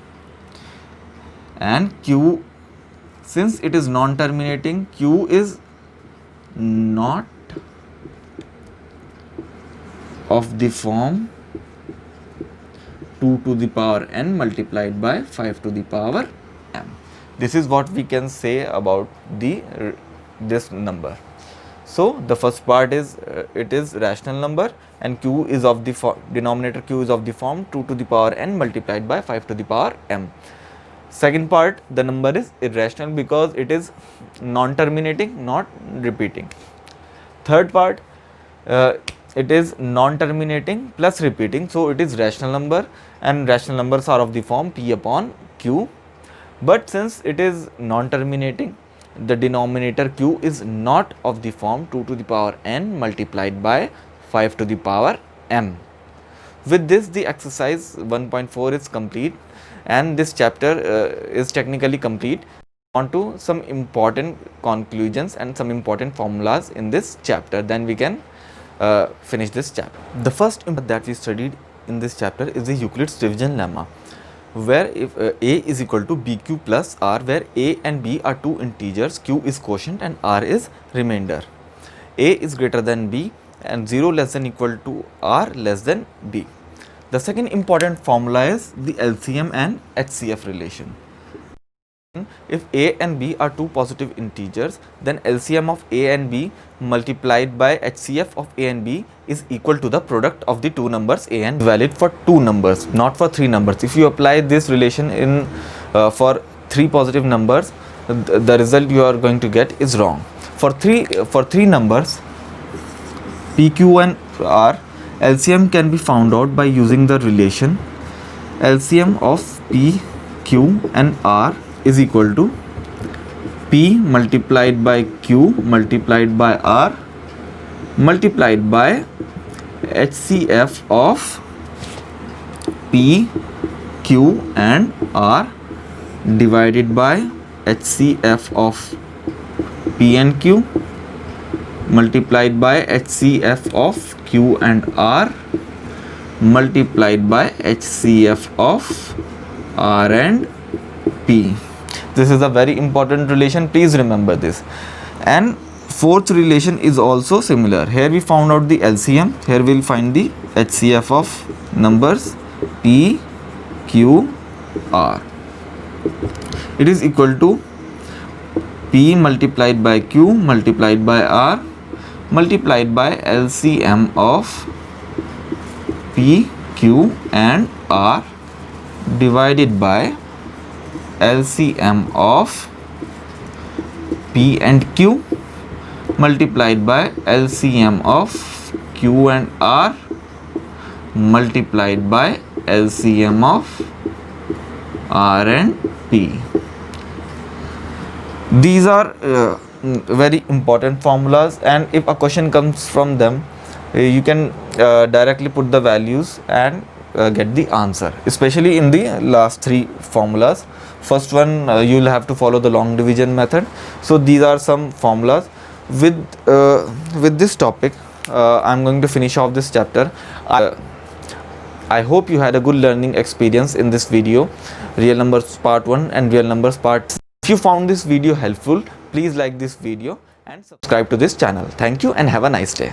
Speaker 1: And q, since it is non-terminating, q is not of the form 2 to the power n multiplied by 5 to the power m. This is what we can say about this number. So the first part is it is rational number and q is of the denominator q is of the form 2 to the power n multiplied by 5 to the power m. Second part, the number is irrational because it is non-terminating, not repeating. Third part, it is non-terminating plus repeating, so it is rational number and rational numbers are of the form p upon q. But since it is non-terminating, the denominator q is not of the form 2 to the power n multiplied by 5 to the power m. With this, the exercise 1.4 is complete and this chapter is technically complete. On to some important conclusions and some important formulas in this chapter, then we can finish this chapter. The first that we studied in this chapter is the Euclid's division lemma, where if a is equal to bq plus r, where a and b are two integers, q is quotient and r is remainder. A is greater than b and 0 less than equal to r less than b. The second important formula is the LCM and HCF relation. If a and b are two positive integers, then LCM of a and b multiplied by HCF of a and b is equal to the product of the two numbers a and b. Valid for two numbers, not for three numbers. If you apply this relation in for three positive numbers, the result you are going to get is wrong. For three numbers p, q and r, LCM can be found out by using the relation LCM of p, q and r is equal to P multiplied by Q multiplied by R multiplied by HCF of P, Q and R divided by HCF of P and Q multiplied by HCF of Q and R multiplied by HCF of R and P. This is a very important relation, please remember this. And fourth relation is also similar. Here we found out the LCM, here we will find the HCF of numbers P, Q, R. It is equal to P multiplied by Q multiplied by R multiplied by LCM of P, Q and R divided by LCM of P and Q multiplied by LCM of Q and R multiplied by LCM of R and P. These are very important formulas, and if a question comes from them, you can directly put the values and get the answer, especially in the last three formulas. First one, you will have to follow the long division method. So these are some formulas. With this topic, I'm going to finish off this chapter. I hope you had a good learning experience in this video, real numbers part 1 and real numbers part 2. If you found this video helpful, please like this video and subscribe to this channel. Thank you and have a nice day.